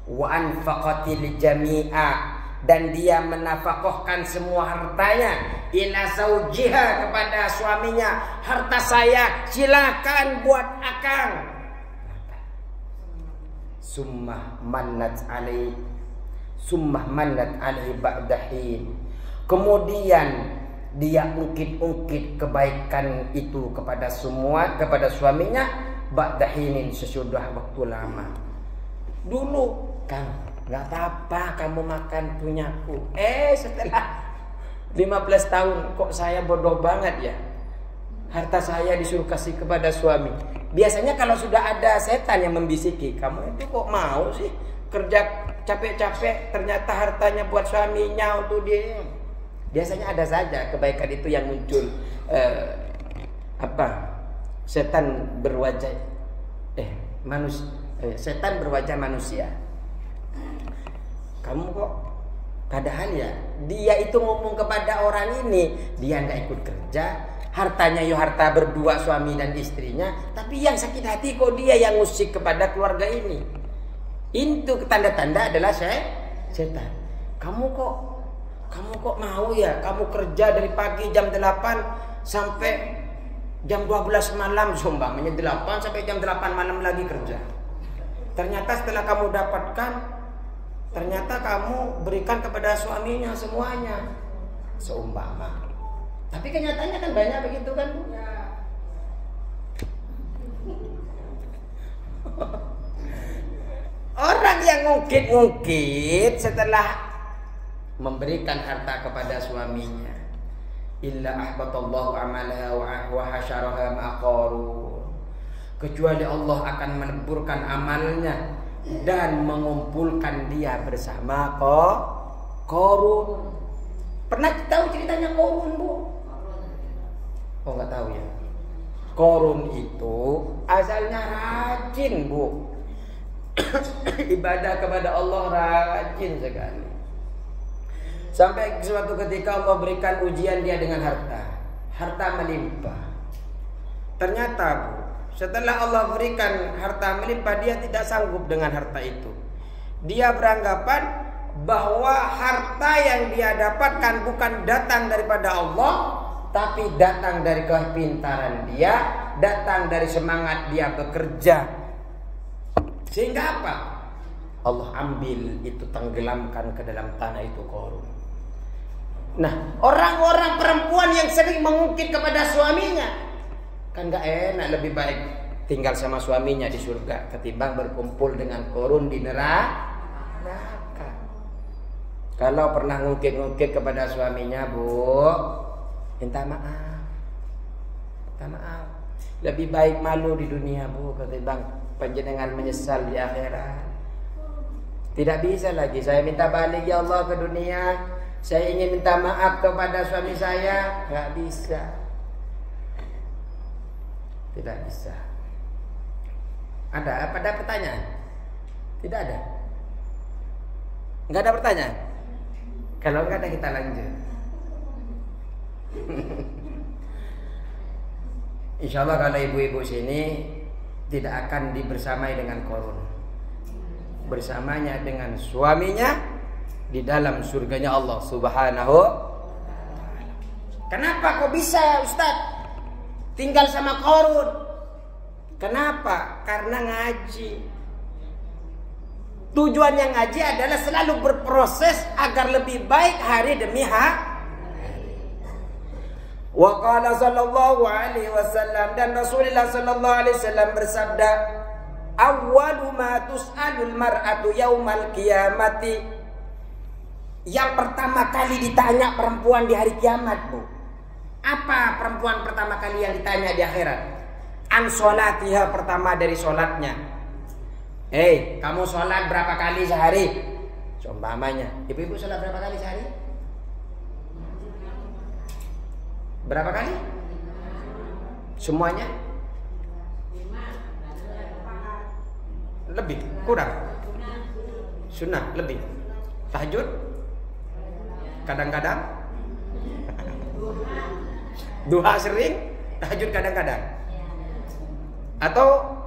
Wa anfaqatil jami'a, dan dia menafkahkan semua hartanya, ila zaujiha, kepada suaminya. Harta saya silakan buat akang. Summah mannat alaihi ba'dahin, kemudian dia ungkit-ungkit kebaikan itu kepada suaminya, ba'dahinin, sesudah waktu lama. Dulu Kang, nggak apa-apa kamu makan punyaku. Setelah 15 tahun kok saya bodoh banget ya, harta saya disuruh kasih kepada suami. Biasanya kalau sudah ada setan yang membisiki, kamu itu kok mau sih kerja capek-capek, ternyata hartanya buat suaminya untuk dia. Biasanya ada saja kebaikan itu yang muncul. Setan berwajah setan berwajah manusia. Kamu kok, padahal ya dia itu ngomong kepada orang ini, dia nggak ikut kerja, hartanya harta berdua suami dan istrinya, tapi yang sakit hati kok dia yang ngusik kepada keluarga ini. Itu tanda-tanda adalah setan. Kamu kok mau ya, kamu kerja dari pagi jam 8 sampai jam 12 malam, sumpahnya 8 sampai jam 8 malam lagi kerja. Ternyata setelah kamu dapatkan, ternyata kamu berikan kepada suaminya semuanya, seumpama. Tapi kenyataannya kan banyak begitu kan Bu? Orang yang ngungkit-ngungkit setelah memberikan harta kepada suaminya, illa ahbatallahu amalaha wa hasyaraha maqaru, kecuali Allah akan meneburkan amalnya dan mengumpulkan dia bersama Qarun. Pernah tahu ceritanya Qarun Bu? Oh nggak tahu ya. Qarun itu asalnya rajin Bu. Ibadah kepada Allah rajin sekali. Sampai suatu ketika Allah berikan ujian dia dengan harta. Harta melimpah. Ternyata Bu, setelah Allah berikan harta melimpah, dia tidak sanggup dengan harta itu. Dia beranggapan bahwa harta yang dia dapatkan bukan datang daripada Allah, tapi datang dari kepintaran dia, datang dari semangat dia bekerja. Sehingga apa? Allah ambil itu, tenggelamkan ke dalam tanah itu Qarun. Nah, orang-orang perempuan yang sering mengungkit kepada suaminya, kan gak enak, lebih baik tinggal sama suaminya di surga ketimbang berkumpul dengan Qarun di neraka. Kalau pernah ngungkit-ngungkit kepada suaminya, Bu, minta maaf. Minta maaf. Lebih baik malu di dunia, Bu, ketimbang panjenengan menyesal di akhirat. Tidak bisa lagi saya minta balik ya Allah ke dunia, saya ingin minta maaf kepada suami saya, nggak bisa. Tidak bisa. Ada pertanyaan? Tidak ada. Nggak ada pertanyaan? Kalau nggak ada kita lanjut. Insya Allah kalau ibu-ibu sini tidak akan dibersamai dengan Qarun, bersamanya dengan suaminya di dalam surganya Allah Subhanahu wa ta'ala. Kenapa kok bisa ya Ustaz tinggal sama Qarun? Kenapa? Karena ngaji. Tujuannya ngaji adalah selalu berproses agar lebih baik hari demi hari. Wa qala sallallahu alaihi wasallam, dan Rasulullah sallallahu alaihi wasallam bersabda, awwalu ma tus'alul mar'atu yaumal qiyamati. Yang pertama kali ditanya perempuan di hari kiamat, Bu. Apa perempuan pertama kali yang ditanya di akhirat? An sholatiha, pertama dari sholatnya. Kamu sholat berapa kali sehari? Seumpamanya, ibu-ibu sholat berapa kali sehari? Berapa kali? Semuanya? Lebih? Kurang? Sunnah? Lebih? Tahajud? Kadang-kadang? Duha sering? Tahajud kadang-kadang? Atau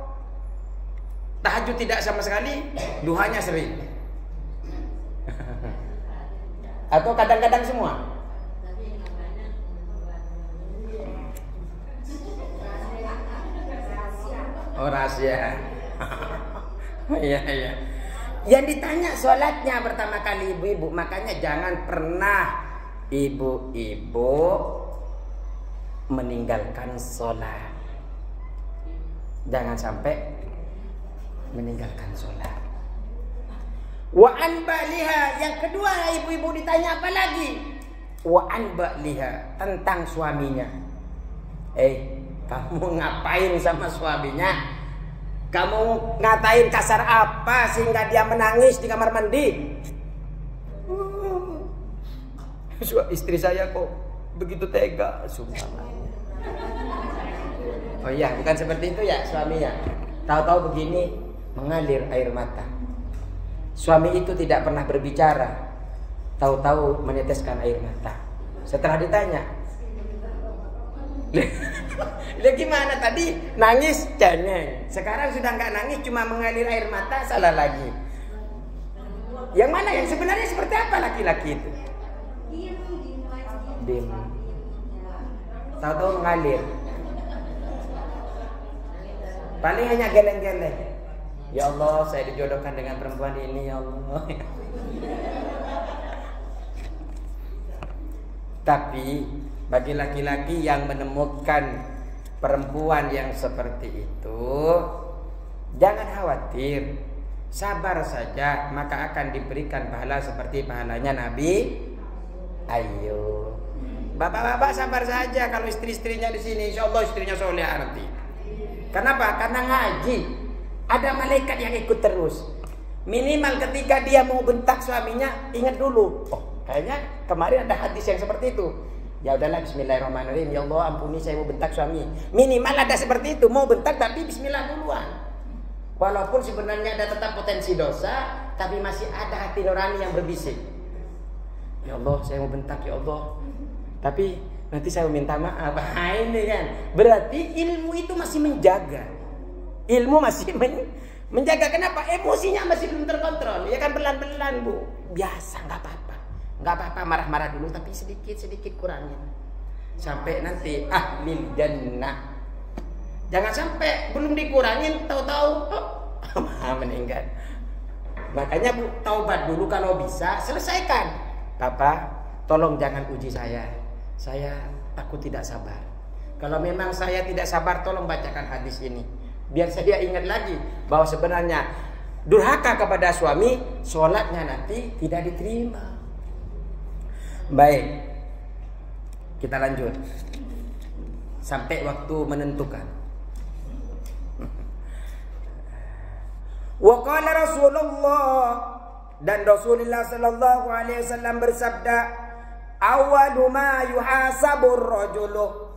tahajud tidak sama sekali, duhanya sering? Atau kadang-kadang semua? Oh, rahasia. Iya. Yang ditanya sholatnya pertama kali ibu-ibu. Makanya jangan pernah ibu-ibu meninggalkan sholat. Jangan sampai meninggalkan sholat. Wa an ba'liha, yang kedua ibu-ibu ditanya apa lagi? Wa an ba'liha, tentang suaminya. Kamu ngapain sama suaminya? Kamu ngatain kasar apa sehingga dia menangis di kamar mandi? Istri saya kok begitu tega, subhanallah. Oh iya, bukan seperti itu ya suaminya. Tahu-tahu begini mengalir air mata. Suami itu tidak pernah berbicara, tahu-tahu meneteskan air mata. Setelah ditanya, lihat gimana tadi nangis jangan, sekarang sudah nggak nangis, cuma mengalir air mata, salah lagi. Yang mana yang sebenarnya seperti apa laki-laki itu? Diam. Tahu-tahu mengalir. Paling hanya geleng-geleng. Ya Allah, saya dijodohkan dengan perempuan ini, ya Allah. Tapi bagi laki-laki yang menemukan perempuan yang seperti itu, jangan khawatir, sabar saja, maka akan diberikan pahala seperti pahalanya Nabi Ayub. Bapak-bapak sabar saja kalau istri-istrinya di sini, insya Allah istrinya solehah nanti. Kenapa? Karena ngaji, ada malaikat yang ikut terus. Minimal ketika dia mau bentak suaminya, ingat dulu, kayaknya kemarin ada hadis yang seperti itu. Ya udahlah, bismillahirrahmanirrahim, ya Allah ampuni saya mau bentak suami. Minimal ada seperti itu, mau bentak tapi bismillah duluan. Walaupun sebenarnya ada tetap potensi dosa, tapi masih ada hati nurani yang berbisik. Ya Allah, saya mau bentak ya Allah, tapi nanti saya minta maaf. Ini kan berarti ilmu itu masih menjaga. Ilmu masih menjaga. Kenapa? Emosinya masih belum terkontrol. Ya kan, pelan-pelan Bu. Biasa, nggak apa-apa. Nggak apa-apa marah-marah dulu, tapi sedikit-sedikit kurangin. Sampai nanti ahlil jannah. Jangan sampai belum dikurangin tahu-tahu meninggal. Makanya Bu, taubat dulu kalau bisa, selesaikan. Papa, tolong jangan uji saya. Saya takut tidak sabar. Kalau memang saya tidak sabar, tolong bacakan hadis ini. Biar saya ingat lagi bahwa sebenarnya durhaka kepada suami, sholatnya nanti tidak diterima. Baik, kita lanjut sampai waktu menentukan. Wa qala Rasulullah, dan Rasulullah sallallahu alaihi wasallam bersabda, awwalu ma yuhasabur rajulu,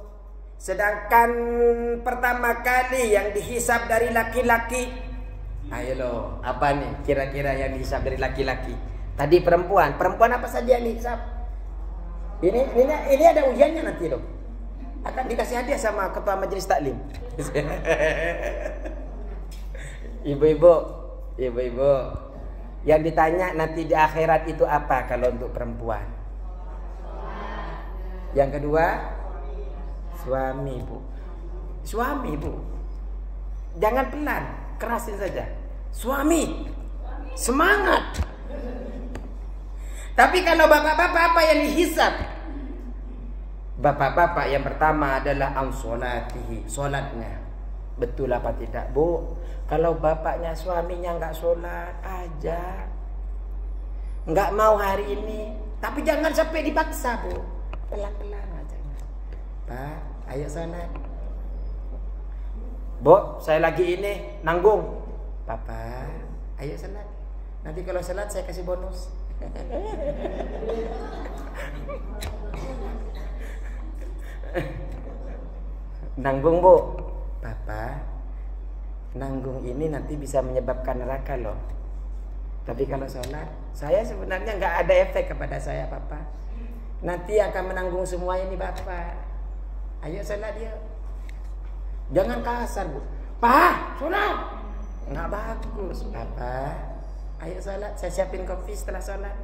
sedangkan pertama kali yang dihisab dari laki-laki. Ayo loh, apa nih kira-kira yang dihisab dari laki-laki? Tadi perempuan apa saja yang dihisab? Ini ada ujiannya nanti loh. Akan dikasih hadiah sama ketua majelis taklim. Ibu-ibu, yang ditanya nanti di akhirat itu apa kalau untuk perempuan? Yang kedua, suami Bu. Suami Bu. Jangan pelan, kerasin saja. Suami, semangat. Tapi kalau bapak-bapak apa yang dihisab? Bapak-bapak yang pertama adalah am-sholatihi, sholatnya. Betul apa tidak Bu? Kalau bapaknya suaminya nggak sholat aja, nggak mau hari ini, tapi jangan sampai dipaksa Bu. Pelan-pelan aja. Pak, ayo sholat. Bu, saya lagi ini nanggung. Papa, ayo sholat. Nanti kalau sholat saya kasih bonus. Nanggung Bu. Papa, nanggung ini nanti bisa menyebabkan neraka loh. Tapi kalau sholat, saya sebenarnya nggak ada efek kepada saya Papa. Nanti akan menanggung semua ini Bapak. Ayo sholat yuk. Jangan kasar Bu. Pak, sholat. Nggak bagus Papa. Ayo sholat, saya siapin kopi setelah sholat.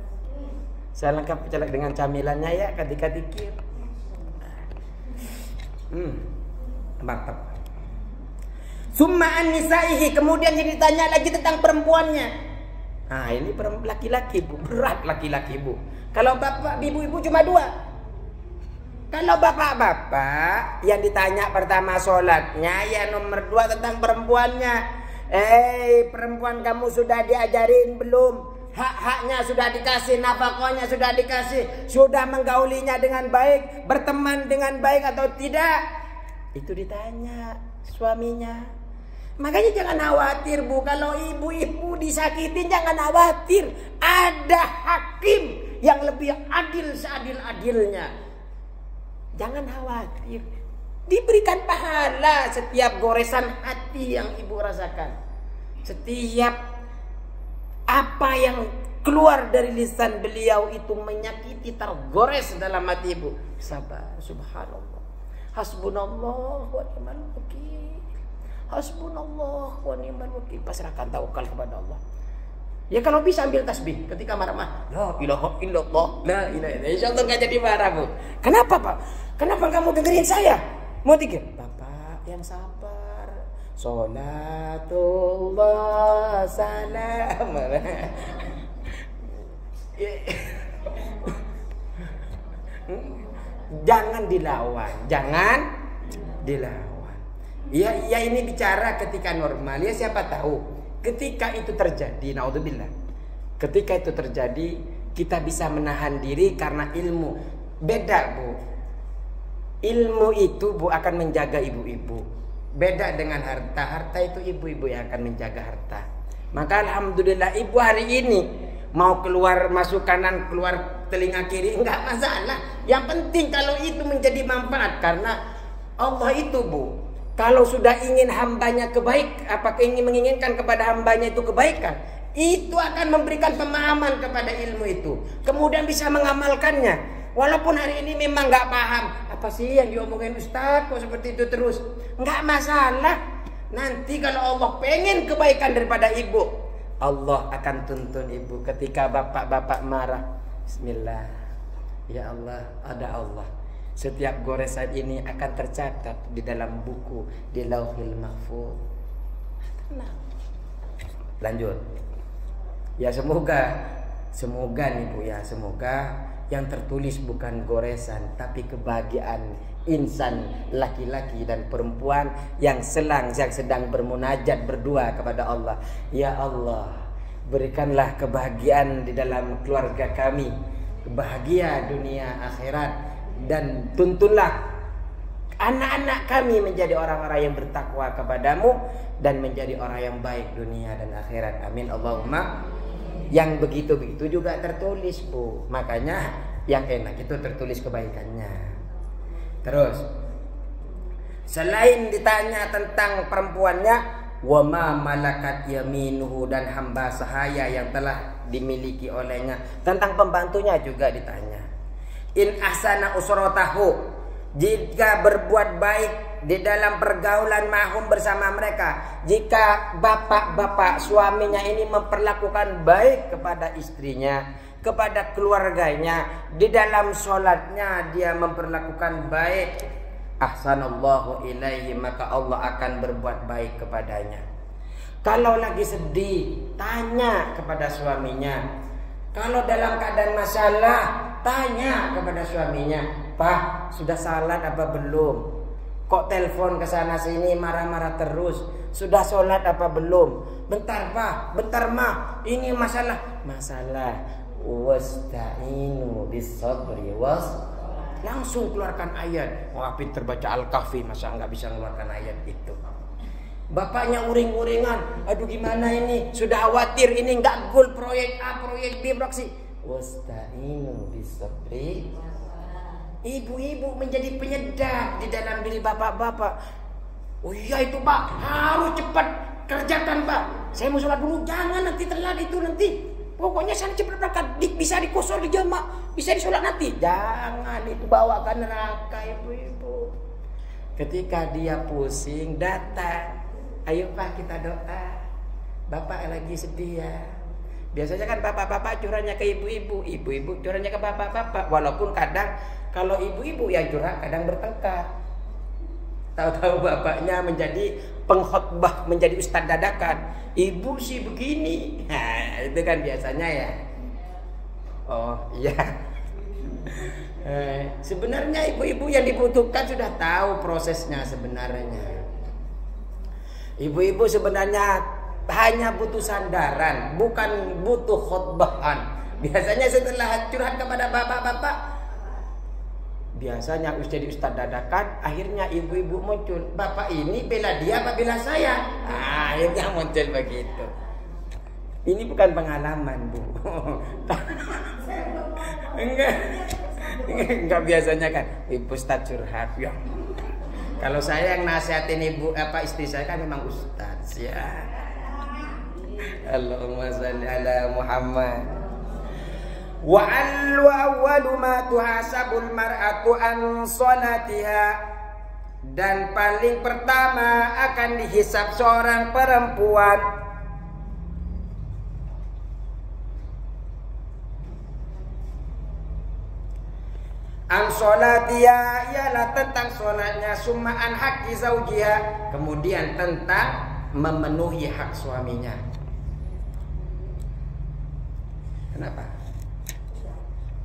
Saya lengkap dengan camilannya ya, ketika dikir. Mantap. Summa an-nisaihi, kemudian jadi ditanya lagi tentang perempuannya. Nah, ini laki-laki Bu, berat laki-laki Bu. Kalau bapak, ibu-ibu cuma 2. Kalau bapak-bapak yang ditanya pertama sholatnya, ya nomor 2 tentang perempuannya. Perempuan kamu sudah diajarin belum? Hak-haknya sudah dikasih, nafkahnya sudah dikasih, sudah menggaulinya dengan baik, berteman dengan baik atau tidak? Itu ditanya suaminya. Makanya jangan khawatir Bu, kalau ibu-ibu disakitin jangan khawatir. Ada hakim yang lebih adil seadil-adilnya. Jangan khawatir. Diberikan pahala setiap goresan hati yang ibu rasakan. Setiap apa yang keluar dari lisan beliau itu menyakiti, tergores dalam hati ibu. Sabar, subhanallah. Hasbunallah wa ni'mal wakil. Hasbunallah wa ni'mal wakil. Pasrahkan tawakal kepada Allah. Ya kalau bisa ambil tasbih ketika marah-marah. La ilaha illallah, la ilaha illallah. Insyaallah enggak jadi marah Bu. Kenapa Pak? Kenapa kamu dengerin saya? Mau tiga? Bapak yang sabar. Salatullah salam. Jangan dilawan, jangan dilawan. Ya ini bicara ketika normal. Ya siapa tahu ketika itu terjadi, naudzubillah. Ketika itu terjadi, kita bisa menahan diri karena ilmu. Beda Bu. Ilmu itu Bu akan menjaga ibu-ibu. Beda dengan harta. Harta itu ibu-ibu yang akan menjaga harta. Maka alhamdulillah ibu hari ini mau keluar masuk kanan, keluar telinga kiri, enggak masalah. Yang penting kalau itu menjadi manfaat, karena Allah itu Bu, kalau sudah ingin hambanya menginginkan kepada hambanya itu kebaikan, itu akan memberikan pemahaman kepada ilmu itu, kemudian bisa mengamalkannya. Walaupun hari ini memang nggak paham apa sih yang diomongin Ustaz kok seperti itu terus, nggak masalah. Nanti kalau Allah pengen kebaikan daripada ibu, Allah akan tuntun ibu. Ketika bapak-bapak marah, bismillah, ya Allah, ada Allah. Setiap goresan ini akan tercatat di dalam buku, di Lauhil Mahfuz. Tenang. Lanjut. Ya semoga nih Bu ya, semoga yang tertulis bukan goresan tapi kebahagiaan insan laki-laki dan perempuan yang sedang bermunajat berdua kepada Allah. Ya Allah, berikanlah kebahagiaan di dalam keluarga kami, bahagia dunia akhirat, dan tuntunlah anak-anak kami menjadi orang-orang yang bertakwa kepadamu dan menjadi orang yang baik dunia dan akhirat. Amin Allahumma. Yang begitu-begitu juga tertulis Bu. Makanya yang enak itu tertulis kebaikannya. Terus selain ditanya tentang perempuannya, wa ma malakat yaminuhu, dan hamba sahaya yang telah dimiliki olehnya, tentang pembantunya juga ditanya. In ahsana usratahu, jika berbuat baik di dalam pergaulan mahum bersama mereka, jika bapak-bapak suaminya ini memperlakukan baik kepada istrinya, kepada keluarganya, di dalam sholatnya dia memperlakukan baik, ahsanallahu ilaihi, maka Allah akan berbuat baik kepadanya. Kalau lagi sedih, tanya kepada suaminya. Kalau dalam keadaan masalah, tanya kepada suaminya, Pak, sudah salat apa belum? Kok telepon ke sana sini marah-marah terus? Sudah sholat apa belum? Bentar Pak, bentar Ma, ini masalah. Wasta'inu bis-sabri langsung keluarkan ayat. Wah, pinter baca Al-Kahfi, masa nggak bisa mengeluarkan ayat itu? Bapaknya uring-uringan, aduh gimana ini? Sudah khawatir ini nggak goal proyek A, proyek B, proyek. Wasta'inu bis-sabri. Ibu-ibu menjadi penyedap di dalam diri bapak-bapak. Oh iya itu Pak, harus cepat kerjakan Pak. Saya mau sholat dulu, jangan nanti telat itu nanti. Pokoknya saya cepat berangkat, bisa dikosor di jamaah, bisa disolat nanti. Jangan itu bawa ke neraka ibu-ibu. Ketika dia pusing datang, ayo Pak kita doa. Bapak lagi sedih ya. Biasanya kan bapak-bapak curahnya ke ibu-ibu, ibu-ibu curahnya ke bapak-bapak. Walaupun kadang kalau ibu-ibu yang curhat kadang bertengkar. Tahu-tahu bapaknya menjadi pengkhotbah, menjadi ustadz dadakan. Ibu sih begini. Nah, itu kan biasanya ya. Oh iya. Sebenarnya ibu-ibu yang dibutuhkan sudah tahu prosesnya sebenarnya. Ibu-ibu sebenarnya hanya butuh sandaran, bukan butuh khotbahan. Biasanya setelah curhat kepada bapak-bapak, biasanya jadi ustadz dadakan, akhirnya ibu-ibu muncul. Bapak ini bela dia apa bela saya? Akhirnya muncul begitu. Ini bukan pengalaman Bu. Enggak biasanya kan ibu ustadz curhat ya. Kalau saya yang nasihatin ibu istri saya kan memang ustadz ya. Allahumma shalli ala Muhammad. Wa awwalu ma tuhasabul mar'atu an salatiha, dan paling pertama akan dihisab seorang perempuan an salatiha, ialah tentang salatnya, summa an haqqi zaujiha, kemudian tentang memenuhi hak suaminya. Kenapa?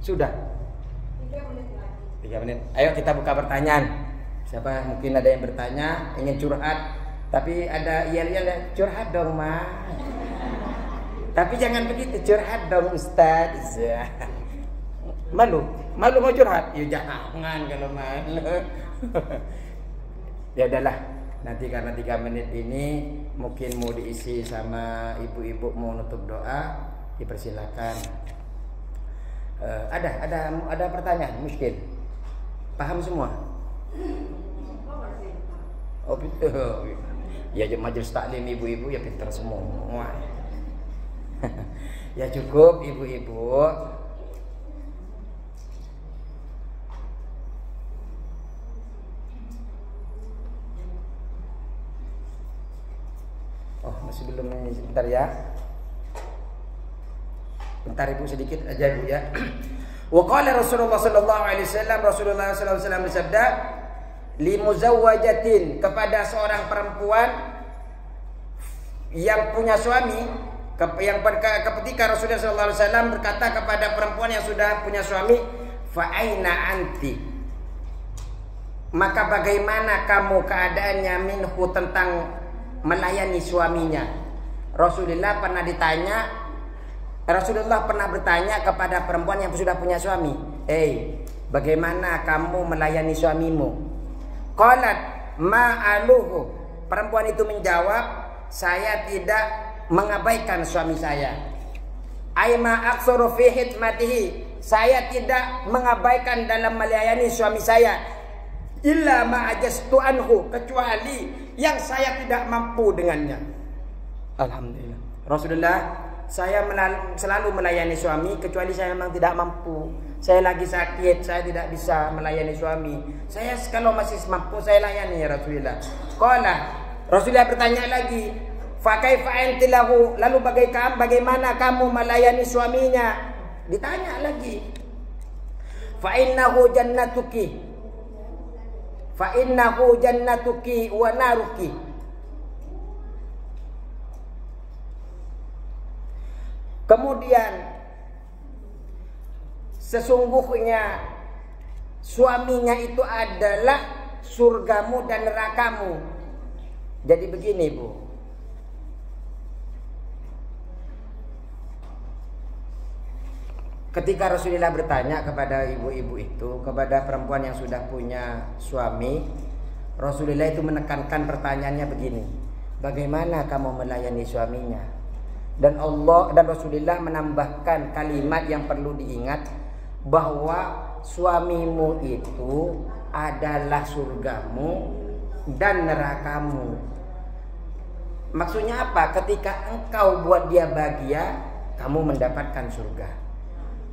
Sudah 3 menit. Ayo kita buka pertanyaan. Siapa mungkin ada yang bertanya, ingin curhat, tapi ada yel-yel, curhat dong Ma. Tapi jangan begitu, curhat dong Ustaz. Malu mau curhat? Ya jangan kalau malu. Ya udahlah, nanti karena 3 menit ini mungkin mau diisi sama ibu-ibu mau nutup doa, dipersilakan. Ada pertanyaan muskil? Paham semua? Oh betul. Ya majelis taklim ibu-ibu ya pintar semua. Ya cukup ibu-ibu. ya. Bentar Ibu sedikit aja Ibu ya. Wa qala Rasulullah sallallahu alaihi wasallam, Rasulullah sallallahu alaihi wasallam bersabda, li muzawwajatin, kepada seorang perempuan yang punya suami, ketika Rasulullah sallallahu alaihi wasallam berkata kepada perempuan yang sudah punya suami, fa aina anti, maka bagaimana kamu keadaannya minhu, tentang melayani suaminya. Rasulullah pernah bertanya kepada perempuan yang sudah punya suami, bagaimana kamu melayani suamimu? Qalat ma'aluhu, perempuan itu menjawab, saya tidak mengabaikan suami saya. Aima aksuru fi khidmatihi, saya tidak mengabaikan dalam melayani suami saya. Illa ma'ajastu anhu, kecuali yang saya tidak mampu dengannya. Alhamdulillah. Rasulullah, saya selalu melayani suami kecuali saya memang tidak mampu. Saya lagi sakit, saya tidak bisa melayani suami. Saya kalau masih mampu saya layani ya Rasulullah. Qala, Rasulullah bertanya lagi, fa kaifa anti lahu, lalu bagaimana kamu melayani suaminya? Ditanya lagi. Fa innahu jannatuki wa naruki. Kemudian sesungguhnya suaminya itu adalah surgamu dan nerakamu. Jadi begini Bu, ketika Rasulullah bertanya kepada ibu-ibu itu, kepada perempuan yang sudah punya suami, Rasulullah itu menekankan pertanyaannya begini, bagaimana kamu melayani suaminya? Dan Allah dan Rasulullah menambahkan kalimat yang perlu diingat, bahwa suamimu itu adalah surgamu dan nerakamu. Maksudnya apa? Ketika engkau buat dia bahagia, kamu mendapatkan surga.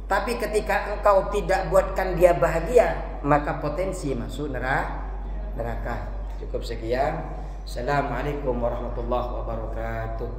Tapi ketika engkau tidak buatkan dia bahagia, maka potensi masuk neraka. Cukup sekian. Assalamualaikum warahmatullahi wabarakatuh.